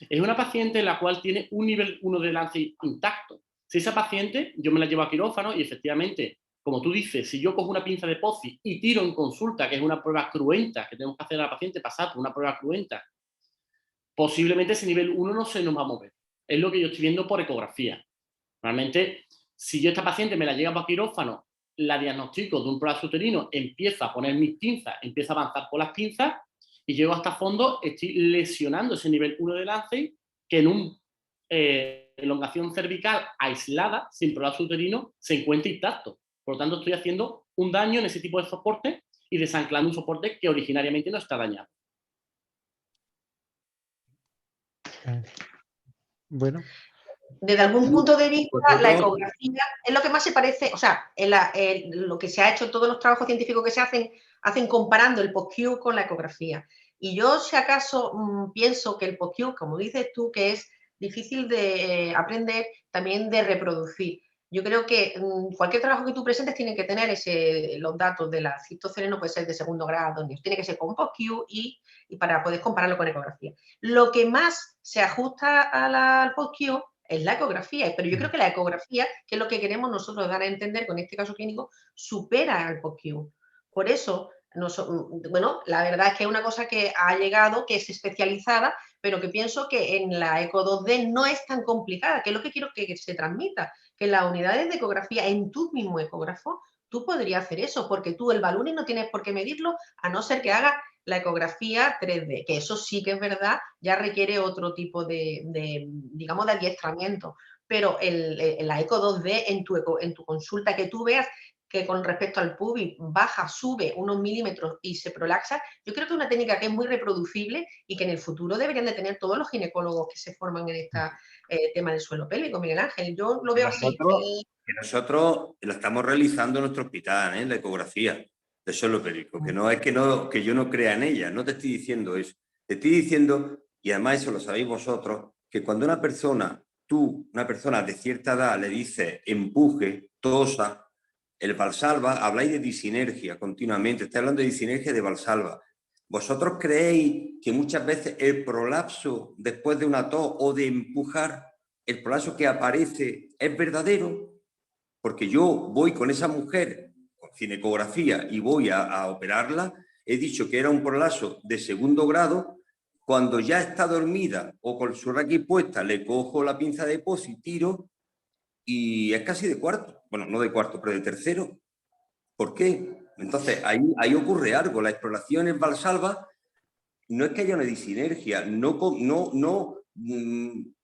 es una paciente en la cual tiene un nivel 1 de lance intacto. Si esa paciente, yo me la llevo a quirófano y efectivamente, como tú dices, si yo cojo una pinza de POCI y tiro en consulta, que es una prueba cruenta, que tenemos que hacer a la paciente pasar por una prueba cruenta, posiblemente ese nivel 1 no se nos va a mover. Es lo que yo estoy viendo por ecografía. Realmente, si yo a esta paciente me la llevo a quirófano, la diagnóstico de un prolapso uterino, empiezo a poner mis pinzas, empiezo a avanzar con las pinzas y llego hasta fondo, estoy lesionando ese nivel 1 de lance que en una elongación cervical aislada, sin prolapso uterino, se encuentra intacto. Por lo tanto, estoy haciendo un daño en ese tipo de soporte y desanclando un soporte que originariamente no está dañado. Bueno. Desde algún punto de vista, la ecografía es lo que más se parece, o sea, lo que se ha hecho, todos los trabajos científicos que se hacen comparando el post-Q con la ecografía. Y yo, si acaso, pienso que el post-Q, como dices tú, que es difícil de aprender, también de reproducir. Yo creo que cualquier trabajo que tú presentes tiene que tener los datos de la cistocele, no puede ser de segundo grado, tiene que ser con post-Q y para poder compararlo con ecografía. Lo que más se ajusta al post-Q es la ecografía, pero yo creo que la ecografía, que es lo que queremos nosotros dar a entender con este caso clínico, supera al post-Q. Por eso, bueno, la verdad es que es una cosa que ha llegado, que es especializada, pero que pienso que en la Eco 2D no es tan complicada, que es lo que quiero que se transmita, que en las unidades de ecografía, en tu mismo ecógrafo, tú podrías hacer eso, porque tú el balloning no tienes por qué medirlo, a no ser que hagas la ecografía 3D, que eso sí que es verdad, ya requiere otro tipo digamos, de adiestramiento. Pero la Eco 2D en tu consulta, que tú veas que con respecto al pubis baja, sube unos milímetros y se prolaxa, yo creo que es una técnica que es muy reproducible y que en el futuro deberían de tener todos los ginecólogos que se forman en este tema del suelo pélvico, Miguel Ángel. Yo lo veo así. Nosotros lo estamos realizando en nuestro hospital, la ecografía de suelo pélvico, que no es que yo no crea en ella, no te estoy diciendo eso. Te estoy diciendo, y además eso lo sabéis vosotros, que cuando una persona de cierta edad le dice empuje, tosa, el Valsalva, habláis de disinergia continuamente, estáis hablando de disinergia de Valsalva. ¿Vosotros creéis que muchas veces el prolapso después de una tos o de empujar, el prolapso que aparece es verdadero? Porque yo voy con esa mujer con ginecografía y voy a operarla, he dicho que era un prolapso de segundo grado, cuando ya está dormida o con su raquis puesta, le cojo la pinza de POCI, tiro y es casi de cuarto. Bueno, no de cuarto, pero de tercero. ¿Por qué? Entonces, ahí ocurre algo. La exploración en Valsalva no es que haya una disinergia, no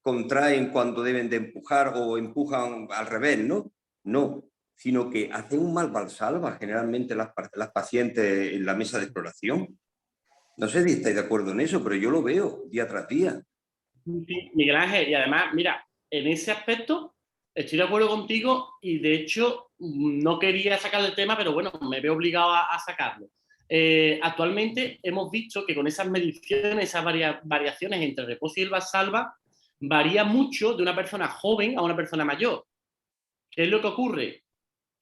contraen cuando deben de empujar o empujan al revés, no, sino que hacen un mal Valsalva generalmente las pacientes en la mesa de exploración. No sé si estáis de acuerdo en eso, pero yo lo veo día tras día. Sí, Miguel Ángel, y además, mira, en ese aspecto Estoy de acuerdo contigo y de hecho no quería sacar el tema, pero bueno, me veo obligado a sacarlo. Actualmente hemos visto que con esas mediciones, esas variaciones entre reposo y el Valsalva, varía mucho de una persona joven a una persona mayor. ¿Qué es lo que ocurre?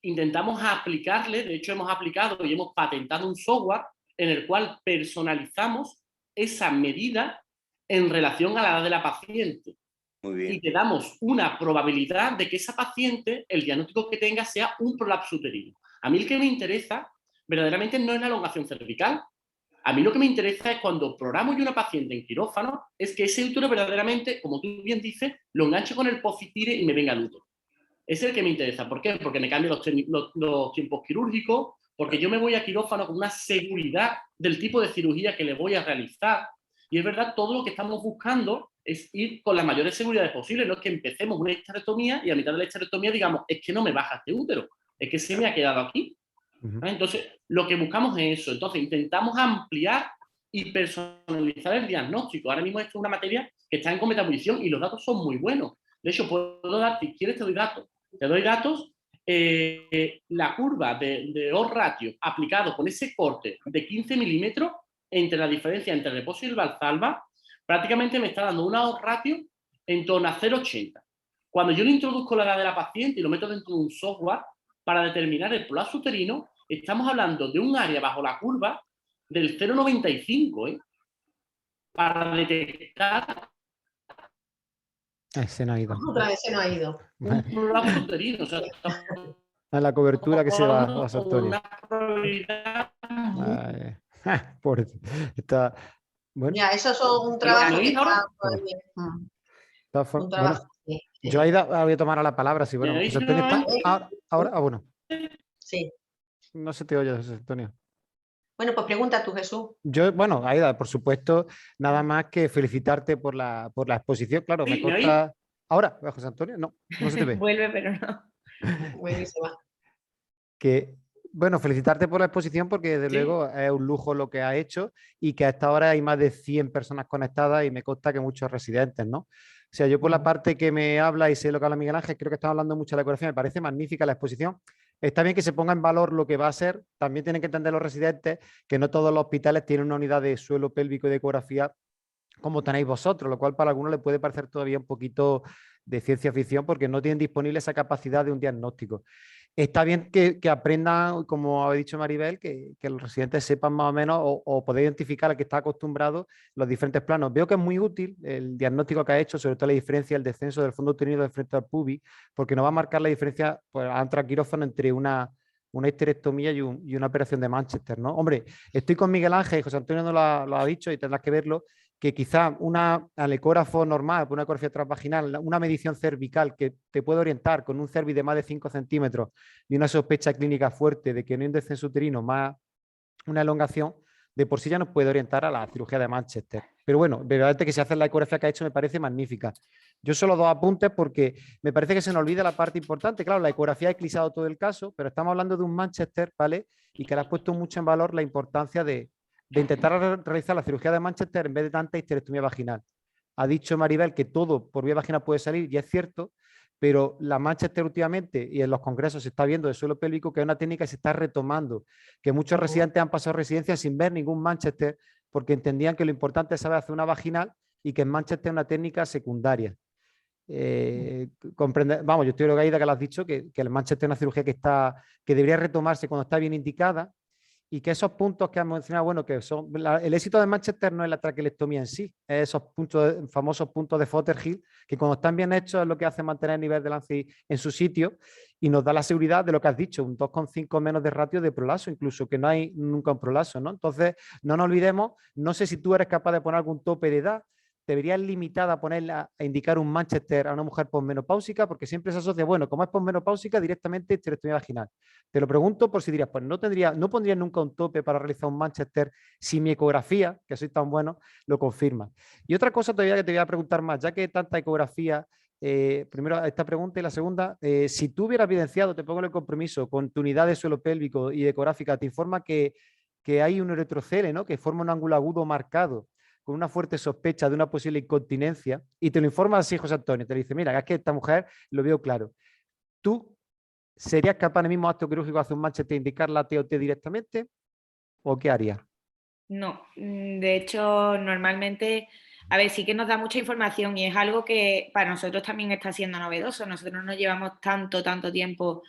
Intentamos aplicarle, de hecho hemos aplicado y hemos patentado un software en el cual personalizamos esa medida en relación a la edad de la paciente. Muy bien. Y te damos una probabilidad de que esa paciente, el diagnóstico que tenga, sea un prolapso uterino. A mí el que me interesa verdaderamente no es la elongación cervical. A mí lo que me interesa es cuando programo yo una paciente en quirófano, es que ese útero verdaderamente, como tú bien dices, lo enganche con el positire y me venga el útero. Ese es el que me interesa. ¿Por qué? Porque me cambian los tiempos quirúrgicos, porque yo me voy a quirófano con una seguridad del tipo de cirugía que le voy a realizar. Y es verdad, todo lo que estamos buscando es ir con las mayores seguridades posibles. No es que empecemos una histerectomía y a mitad de la histerectomía digamos, es que no me baja este útero, es que se me ha quedado aquí. Entonces, lo que buscamos es eso. Entonces, intentamos ampliar y personalizar el diagnóstico. Ahora mismo esto es una materia que está en competición y los datos son muy buenos. De hecho, puedo darte, si quieres te doy datos. Te doy datos, la curva de odds ratio aplicado con ese corte de 15 milímetros entre la diferencia entre el reposo y el Valsalva, prácticamente me está dando una odds ratio en torno a 0,80. Cuando yo le introduzco la edad de la paciente y lo meto dentro de un software para determinar el prolapso uterino, estamos hablando de un área bajo la curva del 0,95, para detectar... Se nos ha ido. Otra vez se nos ha ido. Un prolapso uterino. O sea, A la cobertura que se va, José Antonio. una probabilidad Ay, pobre. Está, bueno, Ya, eso es un trabajo que está todavía. está for- Un trabajo. bueno, Sí, yo ahí voy a tomar la palabra. Sí, bueno, ¿Me José oís? Antonio está ahora, bueno, sí. no se te oye, José Antonio. Bueno, pues pregunta tú, Jesús. Yo, bueno, Aida, por supuesto, nada más que felicitarte por la exposición. Claro, me Sí, ¿me consta. Ahora, José Antonio, no se te ve. Vuelve, pero no. Bueno, y se va. Que, bueno, felicitarte por la exposición porque desde Sí. luego es un lujo lo que has hecho y que hasta ahora hay más de 100 personas conectadas y me consta que muchos residentes, ¿no? O sea, yo por la parte que me habla y sé lo que habla Miguel Ángel, creo que estamos hablando mucho de la decoración, me parece magnífica la exposición. Está bien que se ponga en valor lo que va a ser, también tienen que entender los residentes que no todos los hospitales tienen una unidad de suelo pélvico y de ecografía como tenéis vosotros, lo cual para algunos le puede parecer todavía un poquito de ciencia ficción porque no tienen disponible esa capacidad de un diagnóstico. Está bien que aprendan, como ha dicho Maribel, que los residentes sepan más o menos o poder identificar al que está acostumbrado los diferentes planos. Veo que es muy útil el diagnóstico que ha hecho, sobre todo la diferencia, el descenso del fondo uterino frente al pubis, porque nos va a marcar la diferencia pues, al entrar quirófano entre una histerectomía y una operación de Manchester, ¿no? Hombre, estoy con Miguel Ángel y José Antonio no lo ha dicho y tendrás que verlo, que quizá al ecógrafo normal, una ecografía transvaginal, una medición cervical que te puede orientar con un cervix de más de 5 centímetros y una sospecha clínica fuerte de que no hay un descenso uterino más una elongación, de por sí ya nos puede orientar a la cirugía de Manchester. Pero bueno, verdaderamente que si hace la ecografía que ha hecho me parece magnífica. Yo solo dos apuntes porque me parece que se nos olvida la parte importante. Claro, la ecografía ha eclipsado todo el caso, pero estamos hablando de un Manchester, ¿vale? Y que le has puesto mucho en valor la importancia de intentar realizar la cirugía de Manchester en vez de tanta histerectomía vaginal. Ha dicho Maribel que todo por vía vaginal puede salir, y es cierto, pero la Manchester últimamente, y en los congresos se está viendo de suelo pélvico, que es una técnica que se está retomando, que muchos residentes han pasado residencia sin ver ningún Manchester, porque entendían que lo importante es saber hacer una vaginal y que en Manchester es una técnica secundaria. Vamos, yo estoy de acuerdo que lo has dicho, que el Manchester es una cirugía que debería retomarse cuando está bien indicada, y que esos puntos que has mencionado, bueno, que son el éxito de Manchester no es la traquelectomía en sí, es esos famosos puntos de Fothergill, que cuando están bien hechos es lo que hace mantener el nivel de lance en su sitio y nos da la seguridad de lo que has dicho, un 2,5 menos de ratio de prolazo, incluso que no hay nunca un prolazo, ¿no? Entonces, no nos olvidemos, no sé si tú eres capaz de poner algún tope de edad, deberías limitada a indicar un Manchester a una mujer posmenopáusica, porque siempre se asocia, bueno, como es posmenopáusica, directamente histerectomía vaginal. Te lo pregunto por si dirías, pues no pondría nunca un tope para realizar un Manchester si mi ecografía, que soy tan bueno, lo confirma. Y otra cosa todavía que te voy a preguntar más, ya que tanta ecografía, primero esta pregunta y la segunda, si tú hubieras evidenciado, te pongo en el compromiso, con tu unidad de suelo pélvico y ecográfica, te informa que hay un uretrocele, ¿no? Que forma un ángulo agudo marcado con una fuerte sospecha de una posible incontinencia y te lo informa así José Antonio, te dice, mira, es que esta mujer lo veo claro. ¿Tú serías capaz en el mismo acto quirúrgico de hacer un machete e indicar la TOT directamente? ¿O qué harías? No, de hecho, normalmente, a ver, sí que nos da mucha información y es algo que para nosotros también está siendo novedoso. Nosotros no llevamos tanto tiempo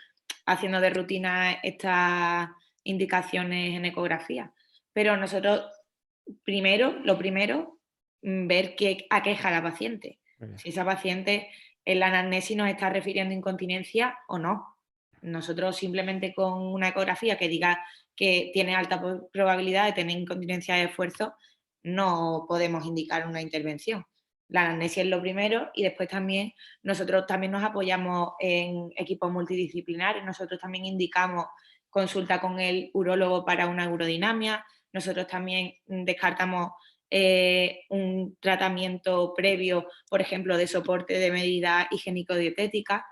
haciendo de rutina estas indicaciones en ecografía, pero nosotros lo primero, ver qué aqueja a la paciente. Si esa paciente en la anamnesis nos está refiriendo a incontinencia o no. Nosotros simplemente con una ecografía que diga que tiene alta probabilidad de tener incontinencia de esfuerzo, no podemos indicar una intervención. La anamnesis es lo primero y después también nosotros también nos apoyamos en equipos multidisciplinares. Nosotros también indicamos consulta con el urólogo para una urodinamia. Nosotros también descartamos un tratamiento previo, por ejemplo, de soporte de medida higiénico-dietética.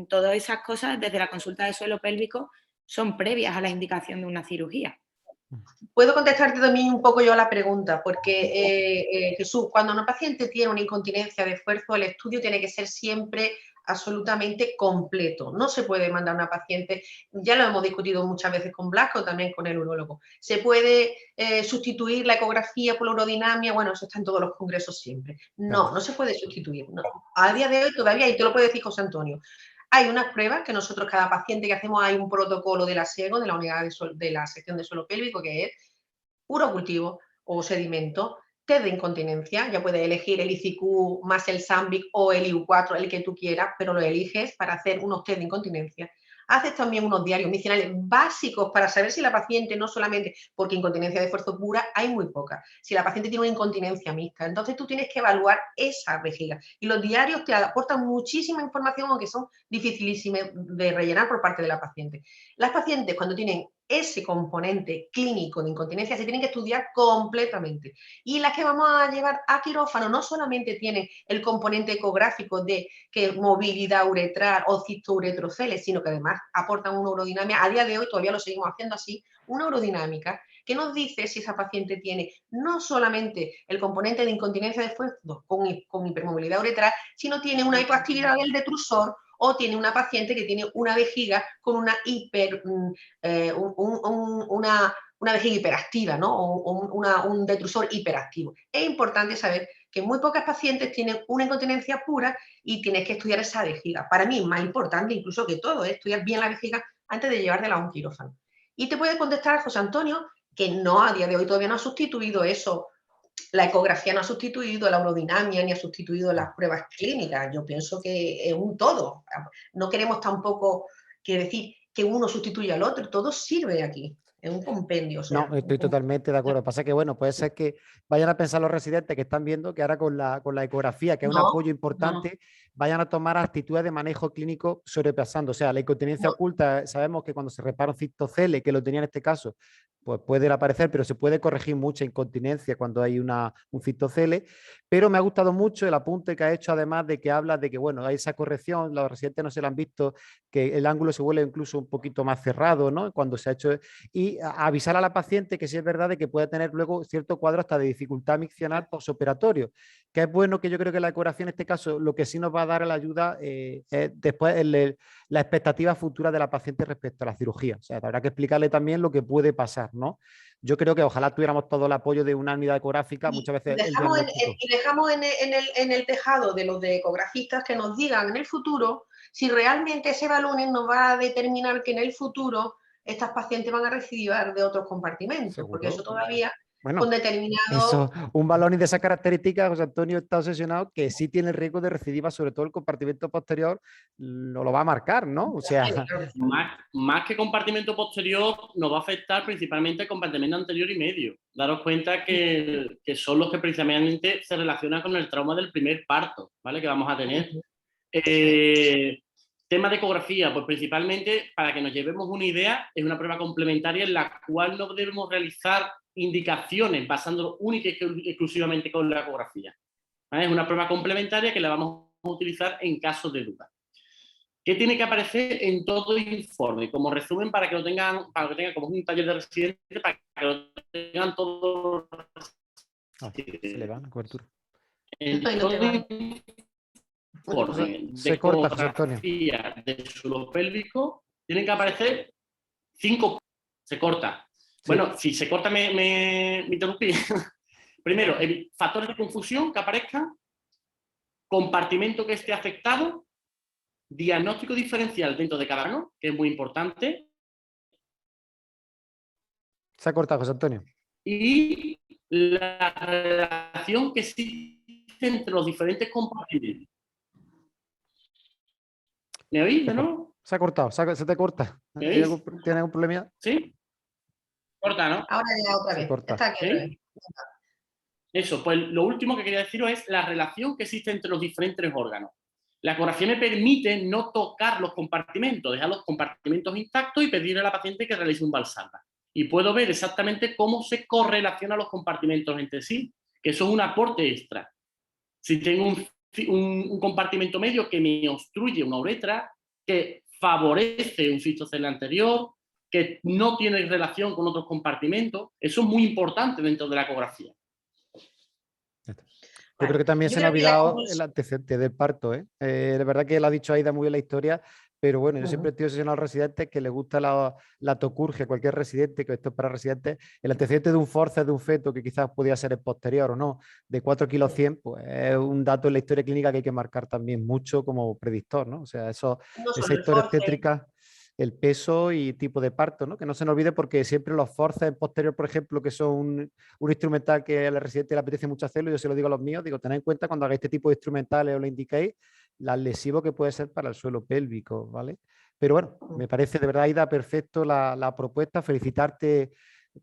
Todas esas cosas, desde la consulta de suelo pélvico, son previas a la indicación de una cirugía. Puedo contestarte también un poco yo a la pregunta, porque Jesús, cuando una paciente tiene una incontinencia de esfuerzo, el estudio tiene que ser siempre absolutamente completo. No se puede mandar a una paciente, ya lo hemos discutido muchas veces con Blasco, también con el urólogo. Se puede sustituir la ecografía por la urodinamia, bueno, eso está en todos los congresos siempre. No, no se puede sustituir. No. A día de hoy todavía, y te lo puede decir José Antonio, hay unas pruebas que nosotros, cada paciente que hacemos, hay un protocolo de la SEGO, de la unidad de la sección de suelo pélvico, que es urocultivo o sedimento, test de incontinencia, ya puedes elegir el ICQ más el SAMBIC o el IU4, el que tú quieras, pero lo eliges para hacer unos test de incontinencia. Haces también unos diarios micinales básicos para saber si la paciente, no solamente, porque incontinencia de esfuerzo pura hay muy poca, si la paciente tiene una incontinencia mixta, entonces tú tienes que evaluar esa vejiga. Y los diarios te aportan muchísima información, aunque son dificilísimas de rellenar por parte de la paciente. Las pacientes, cuando tienen ese componente clínico de incontinencia, se tienen que estudiar completamente. Y las que vamos a llevar a quirófano no solamente tienen el componente ecográfico de que movilidad uretral o cistouretroceles, sino que además aportan una urodinamia. A día de hoy todavía lo seguimos haciendo así, una urodinámica que nos dice si esa paciente tiene no solamente el componente de incontinencia de esfuerzo con hipermovilidad uretral, sino tiene una hipoactividad del detrusor o tiene una paciente que tiene una vejiga con una una vejiga hiperactiva, ¿no? O un detrusor hiperactivo. Es importante saber que muy pocas pacientes tienen una incontinencia pura y tienes que estudiar esa vejiga. Para mí es más importante incluso que todo, es estudiar bien la vejiga antes de llevártela a un quirófano. Y te puede contestar José Antonio que no, a día de hoy todavía no ha sustituido eso. La ecografía no ha sustituido la urodinamia ni ha sustituido las pruebas clínicas. Yo pienso que es un todo. No queremos tampoco decir que uno sustituya al otro, todo sirve aquí. Es un compendio. O sea, no, estoy totalmente de acuerdo. Pasa que, bueno, puede ser que vayan a pensar los residentes que están viendo que ahora con la ecografía, que es un apoyo importante, vayan a tomar actitudes de manejo clínico sobrepasando. O sea, la incontinencia oculta, sabemos que cuando se repara un cistocele, que lo tenía en este caso, pues puede aparecer, pero se puede corregir mucha incontinencia cuando hay un cistocele. Pero me ha gustado mucho el apunte que ha hecho, además de que habla de que, bueno, hay esa corrección, los residentes no se lo han visto, que el ángulo se vuelve incluso un poquito más cerrado, ¿no? Cuando se ha hecho... Y avisar a la paciente que sí es verdad de que puede tener luego cierto cuadro hasta de dificultad miccional posoperatorio, que es bueno, que yo creo que la ecografía en este caso lo que sí nos va a dar la ayuda es después la expectativa futura de la paciente respecto a la cirugía. O sea, habrá que explicarle también lo que puede pasar, ¿no? Yo creo que ojalá tuviéramos todo el apoyo de una unidad ecográfica, muchas veces dejamos en el tejado de los de ecografistas que nos digan en el futuro si realmente ese balón nos va a determinar que en el futuro estas pacientes van a recidivar de otros compartimentos. ¿Seguro? Porque eso todavía, bueno, con determinado... Eso, un balón de esas características, José Antonio está obsesionado que sí tiene el riesgo de recidiva, sobre todo el compartimento posterior, no lo va a marcar, ¿no? O sea... Más que compartimento posterior, nos va a afectar principalmente el compartimento anterior y medio. Daros cuenta que son los que precisamente se relacionan con el trauma del primer parto, ¿vale? Que vamos a tener. Tema de ecografía, pues principalmente, para que nos llevemos una idea, es una prueba complementaria en la cual no debemos realizar indicaciones basándonos única y exclusivamente con la ecografía. ¿Vale? Es una prueba complementaria que la vamos a utilizar en casos de duda. ¿Qué tiene que aparecer en todo informe? Como resumen, para que lo tengan como un taller de residentes, para que lo tengan todos los Se le va la cobertura. En Ahí lo todo tengo. informe Se de corta, José Antonio. ecografía de suelo pélvico tienen que aparecer 5. Se corta. Sí. Bueno, si se corta me interrumpí. Primero, factores de confusión que aparezcan, compartimento que esté afectado, diagnóstico diferencial dentro de cada uno, que es muy importante, Se ha cortado, José Antonio. y la relación que existe entre los diferentes compartimentos. ¿Me oís de nuevo? Se ha cortado, se te corta. ¿Me oís? ¿Tienes algún problema? ¿Sí? Corta, ¿no? Ahora ya otra Se vez. corta. Está aquí otra ¿Sí? vez. Eso, pues lo último que quería deciros es la relación que existe entre los diferentes órganos. La ecografía me permite no tocar los compartimentos, dejar los compartimentos intactos y pedirle a la paciente que realice un Valsalva. Y puedo ver exactamente cómo se correlacionan los compartimentos entre sí, que eso es un aporte extra. Si tengo un compartimento medio que me obstruye una uretra, que favorece un cistocele anterior, que no tiene relación con otros compartimentos, eso es muy importante dentro de la ecografía. Yo creo que también Yo se me ha creo que la olvidado el antecedente del parto, ¿eh? De verdad que lo ha dicho Aida muy bien la historia, pero bueno, yo siempre estoy obsesionado a los residentes que les gusta la tocurgia, cualquier residente, que esto es para residentes, el antecedente de un forceps de un feto que quizás podía ser el posterior o no, de 4 kilos 100, pues es un dato en la historia clínica que hay que marcar también mucho como predictor, ¿no? O sea, No esa solo el historia force, obstétrica, el peso y tipo de parto, ¿no? Que no se nos olvide porque siempre los forceps posterior, por ejemplo, que son un instrumental que a la residente le apetece mucho hacerlo, yo se lo digo a los míos, digo, tened en cuenta cuando hagáis este tipo de instrumentales o lo indiquéis, la lesivo que puede ser para el suelo pélvico, ¿vale? Pero bueno, me parece de verdad, Aida, perfecto la propuesta, felicitarte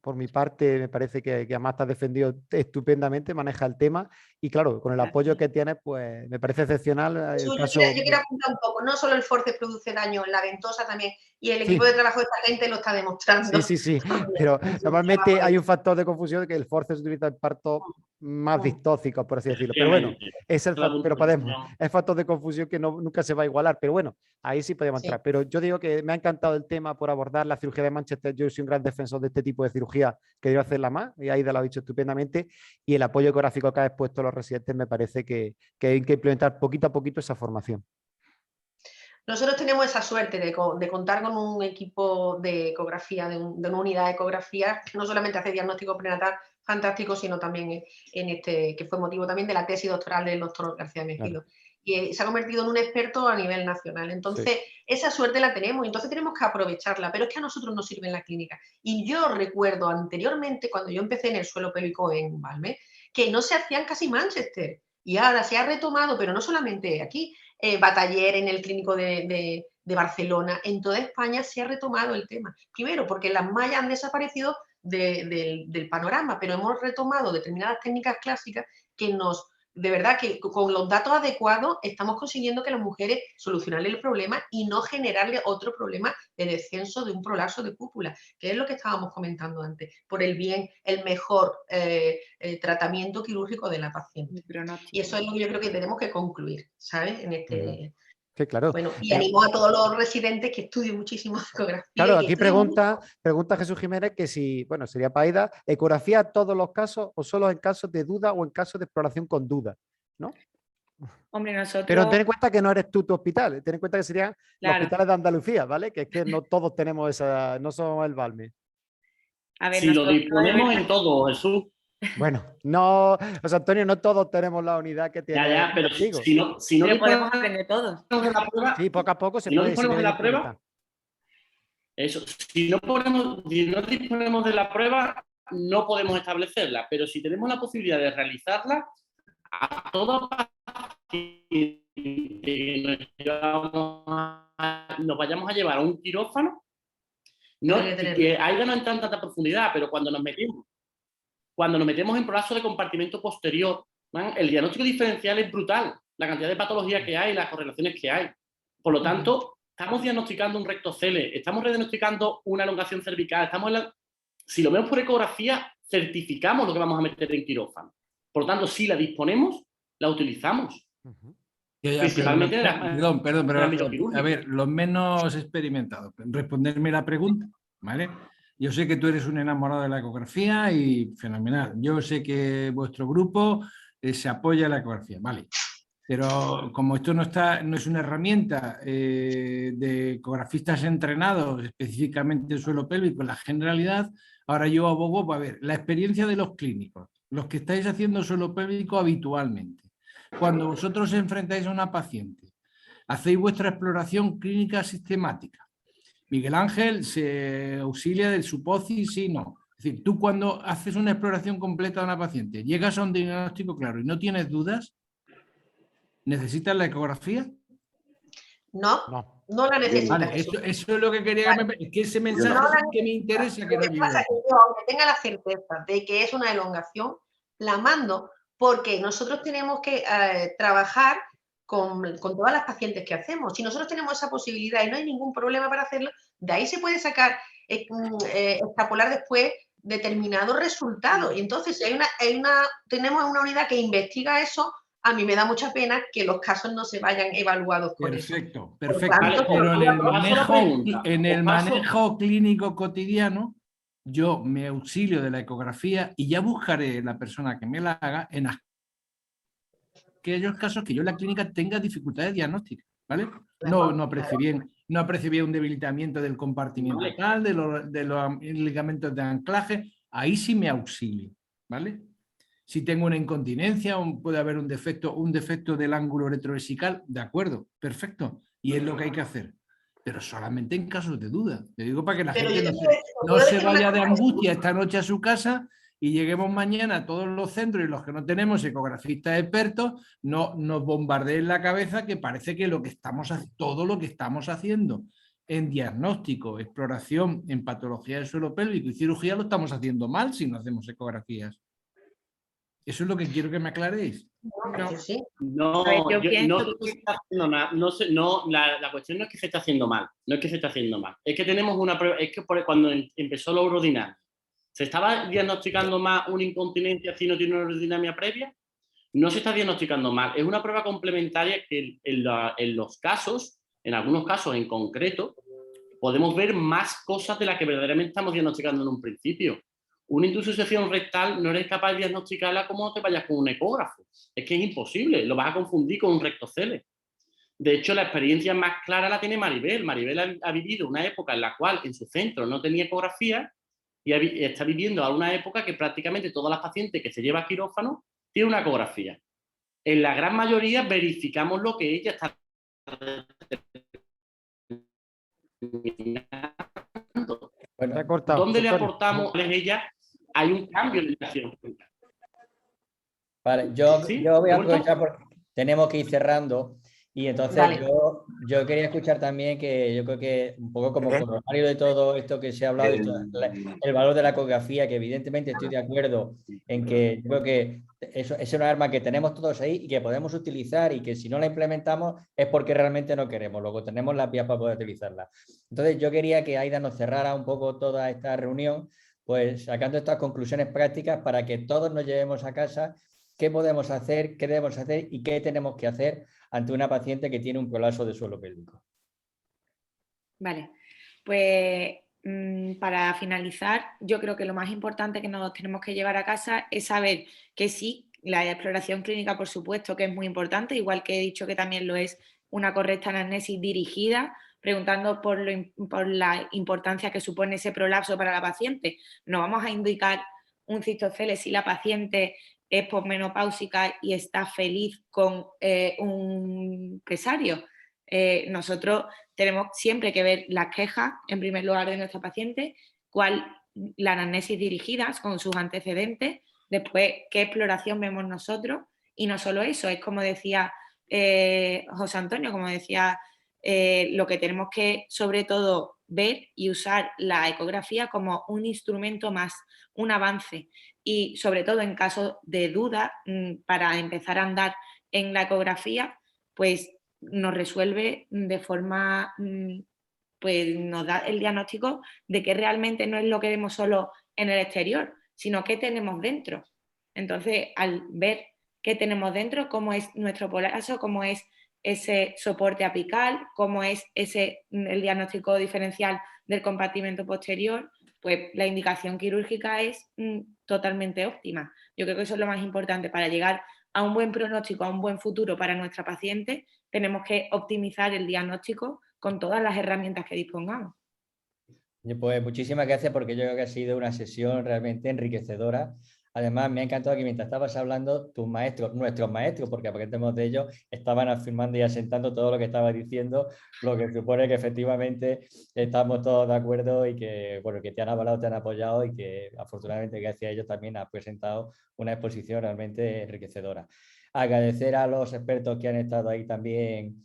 por mi parte, me parece que además te has defendido estupendamente, maneja el tema y claro, con el apoyo que tienes, pues me parece excepcional el caso. Yo quiero apuntar un poco, no solo el forceps produce daño, la ventosa también, y el Sí. equipo de trabajo de esta gente lo está demostrando. Sí, pero normalmente hay un factor de confusión que el forceps se utiliza en partos más distóxicos, por así decirlo. Pero bueno, es el pero podemos, es factor de confusión que nunca se va a igualar, pero bueno, ahí sí podemos entrar. Pero yo digo que me ha encantado el tema por abordar la cirugía de Manchester. Yo soy un gran defensor de este tipo de cirugía, que debo hacerla más, y Aida lo ha dicho estupendamente, y el apoyo ecográfico que ha expuesto a los residentes me parece que hay que implementar poquito a poquito esa formación. Nosotros tenemos esa suerte de contar con un equipo de ecografía, de una unidad de ecografía, que no solamente hace diagnóstico prenatal fantástico, sino también que fue motivo también de la tesis doctoral del doctor García Mejilo. Claro. Y se ha convertido en un experto a nivel nacional. Entonces, esa suerte la tenemos y entonces tenemos que aprovecharla, pero es que a nosotros nos sirve en la clínica. Y yo recuerdo anteriormente, cuando yo empecé en el suelo pélvico en Valme, que no se hacían casi Manchester. Y ahora se ha retomado, pero no solamente aquí, Bataller en el clínico de Barcelona, en toda España se ha retomado el tema. Primero, porque las mallas han desaparecido del panorama, pero hemos retomado determinadas técnicas clásicas que de verdad que con los datos adecuados estamos consiguiendo que las mujeres solucionarle el problema y no generarle otro problema de descenso de un prolapso de cúpula, que es lo que estábamos comentando antes, por el bien, el mejor tratamiento quirúrgico de la paciente. Y eso es lo que yo creo que tenemos que concluir, ¿sabes? En este... Sí, claro. Bueno, y animo a todos los residentes que estudien muchísimo ecografía. Claro, aquí pregunta Jesús Jiménez que si, bueno, sería para Aida, ¿ecografía en todos los casos o solo en casos de duda o en casos de exploración con duda? ¿No? Hombre, nosotros... Pero ten en cuenta que no eres tú tu hospital, ten en cuenta que serían los hospitales de Andalucía, ¿vale? Que es que no todos tenemos esa, no somos el Valme. A ver, si lo disponemos en todo, Jesús. Bueno, no, José Antonio, no todos tenemos la unidad que tiene. Ya, pero si no pero podemos aprender todos. De la prueba, sí, poco a poco se si puede. No disponemos de la prueba, eso, si no disponemos de la prueba, no podemos establecerla, pero si tenemos la posibilidad de realizarla, a todos nos vayamos a llevar a un quirófano, que ahí no entra en tanta profundidad, pero cuando nos metemos en prolapso de compartimento posterior, ¿no? El diagnóstico diferencial es brutal, la cantidad de patologías que hay, las correlaciones que hay. Por lo tanto, estamos diagnosticando un rectocele, estamos diagnosticando una elongación cervical, si lo vemos por ecografía, certificamos lo que vamos a meter en quirófano. Por lo tanto, si la disponemos, la utilizamos. Principalmente perdón, a ver, los menos experimentados, responderme la pregunta, ¿vale? Yo sé que tú eres un enamorado de la ecografía y fenomenal. Yo sé que vuestro grupo se apoya en la ecografía, vale. Pero como esto no es una herramienta de ecografistas entrenados específicamente en suelo pélvico, en la generalidad, ahora yo abogo para ver la experiencia de los clínicos, los que estáis haciendo suelo pélvico habitualmente. Cuando vosotros enfrentáis a una paciente, hacéis vuestra exploración clínica sistemática. Miguel Ángel se auxilia del suposis, sí, no. Es decir, tú cuando haces una exploración completa de una paciente, llegas a un diagnóstico claro y no tienes dudas, ¿necesitas la ecografía? No, No. no la necesitas. Vale, eso es lo que quería. Es que ese mensaje No es la el que me interesa que Lo no que pasa llegue. es que yo, aunque tenga la certeza de que es una elongación, la mando porque nosotros tenemos que trabajar con todas las pacientes que hacemos. Si nosotros tenemos esa posibilidad y no hay ningún problema para hacerlo, de ahí se puede sacar, extrapolar después determinados resultados. Y entonces, si tenemos una unidad que investiga eso, a mí me da mucha pena que los casos no se vayan evaluados por eso. Perfecto, perfecto. Vale, Pero en el pregunta. manejo clínico cotidiano, yo me auxilio de la ecografía y ya buscaré la persona que me la haga en aquellos casos que yo en la clínica tenga dificultades diagnósticas, ¿vale? No aprecio bien un debilitamiento del compartimiento Vale. tal, de los ligamentos de anclaje, ahí sí me auxilio, ¿vale? Si tengo una incontinencia, puede haber un defecto del ángulo retrovesical, de acuerdo, perfecto, y es lo que hay que hacer. Pero solamente en casos de duda. Te digo para que la gente no se vaya de angustia esta noche a su casa y lleguemos mañana a todos los centros y los que no tenemos ecografistas expertos, no nos bombardeen la cabeza que parece que todo lo que estamos haciendo en diagnóstico, exploración, en patología del suelo pélvico y cirugía lo estamos haciendo mal si no hacemos ecografías. Eso es lo que quiero que me aclaréis. No, sí. No, A ver, yo no pienso se está haciendo nada. La cuestión no es que se está haciendo mal. No es que se está haciendo mal. Es que tenemos una prueba. Es que cuando empezó la urodinamia, ¿se estaba diagnosticando más una incontinencia si no tiene una urodinamia previa? No se está diagnosticando mal. Es una prueba complementaria que en los casos, en algunos casos en concreto, podemos ver más cosas de las que verdaderamente estamos diagnosticando en un principio. Una intusión rectal no eres capaz de diagnosticarla como te vayas con un ecógrafo. Es que es imposible, lo vas a confundir con un rectocele. De hecho, la experiencia más clara la tiene Maribel. Maribel ha vivido una época en la cual en su centro no tenía ecografía y está viviendo a una época que prácticamente todas las pacientes que se lleva a quirófano tienen una ecografía. En la gran mayoría verificamos lo que ella está determinando. Bueno, ¿Dónde le aportamos a ella? Hay un cambio en la acción. Vale, yo voy a ¿Roberto? aprovechar porque tenemos que ir cerrando y entonces Vale. yo quería escuchar también que yo creo que un poco como corolario de todo esto que se ha hablado, el valor de la ecografía, que evidentemente estoy de acuerdo en que yo creo que eso es un arma que tenemos todos ahí y que podemos utilizar y que si no la implementamos es porque realmente no queremos, luego tenemos las vías para poder utilizarla. Entonces yo quería que Aida nos cerrara un poco toda esta reunión, pues sacando estas conclusiones prácticas para que todos nos llevemos a casa qué podemos hacer, qué debemos hacer y qué tenemos que hacer ante una paciente que tiene un prolapso de suelo pélvico. Vale, pues para finalizar, yo creo que lo más importante que nos tenemos que llevar a casa es saber que sí, la exploración clínica, por supuesto, que es muy importante, igual que he dicho que también lo es una correcta anamnesis dirigida, preguntando por la importancia que supone ese prolapso para la paciente. No vamos a indicar un cistocele si la paciente es posmenopáusica y está feliz con un cesárea. Nosotros tenemos siempre que ver las quejas, en primer lugar, de nuestra paciente, la anamnesis dirigida con sus antecedentes, después qué exploración vemos nosotros, y no solo eso, es como decía José Antonio, como decía, lo que tenemos que, sobre todo, ver y usar la ecografía como un instrumento más, un avance, y sobre todo en caso de duda, para empezar a andar en la ecografía, pues nos resuelve de forma, pues nos da el diagnóstico de que realmente no es lo que vemos solo en el exterior, sino qué tenemos dentro. Entonces, al ver qué tenemos dentro, cómo es nuestro prolapso, cómo es ese soporte apical, cómo es el diagnóstico diferencial del compartimento posterior, pues la indicación quirúrgica es totalmente óptima. Yo creo que eso es lo más importante para llegar a un buen pronóstico, a un buen futuro para nuestra paciente. Tenemos que optimizar el diagnóstico con todas las herramientas que dispongamos. Pues muchísimas gracias, porque yo creo que ha sido una sesión realmente enriquecedora. Además, me ha encantado que mientras estabas hablando, tus maestros, nuestros maestros, porque aprendemos de ellos, estaban afirmando y asentando todo lo que estabas diciendo, lo que supone que efectivamente estamos todos de acuerdo y que, bueno, que te han avalado, te han apoyado y que afortunadamente gracias a ellos también has presentado una exposición realmente enriquecedora. Agradecer a los expertos que han estado ahí también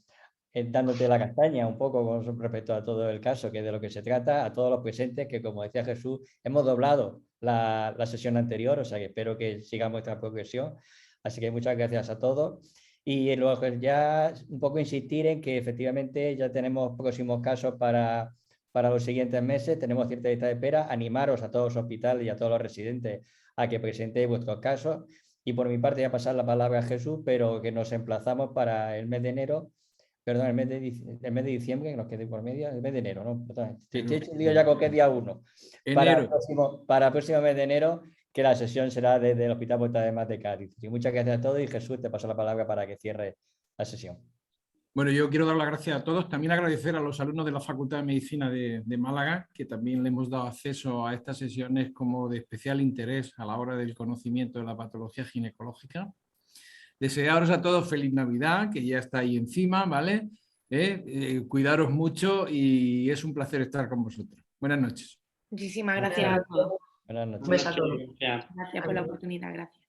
dándote la castaña un poco con respecto a todo el caso, que es de lo que se trata, a todos los presentes, que como decía Jesús, hemos doblado la sesión anterior, o sea que espero que sigamos esta progresión. Así que muchas gracias a todos. Y luego ya un poco insistir en que efectivamente ya tenemos próximos casos para los siguientes meses, tenemos cierta lista de espera, animaros a todos los hospitales y a todos los residentes a que presentéis vuestros casos. Y por mi parte voy a pasar la palabra a Jesús, pero que nos emplazamos para el mes de enero. Perdón, el mes de diciembre, que nos quede por medio, el mes de enero, ¿no? Estoy hecho un lío ya con qué día 1. Para el próximo mes de enero, que la sesión será desde el Hospital Puerta de Mar de Cádiz. Y muchas gracias a todos, y Jesús, te paso la palabra para que cierre la sesión. Bueno, yo quiero dar las gracias a todos. También agradecer a los alumnos de la Facultad de Medicina de Málaga, que también le hemos dado acceso a estas sesiones como de especial interés a la hora del conocimiento de la patología ginecológica. Desearos a todos feliz Navidad, que ya está ahí encima, ¿vale? Cuidaros mucho y es un placer estar con vosotros. Buenas noches. Muchísimas gracias a todos. Buenas noches. Un beso a todos. Gracias por la oportunidad, gracias.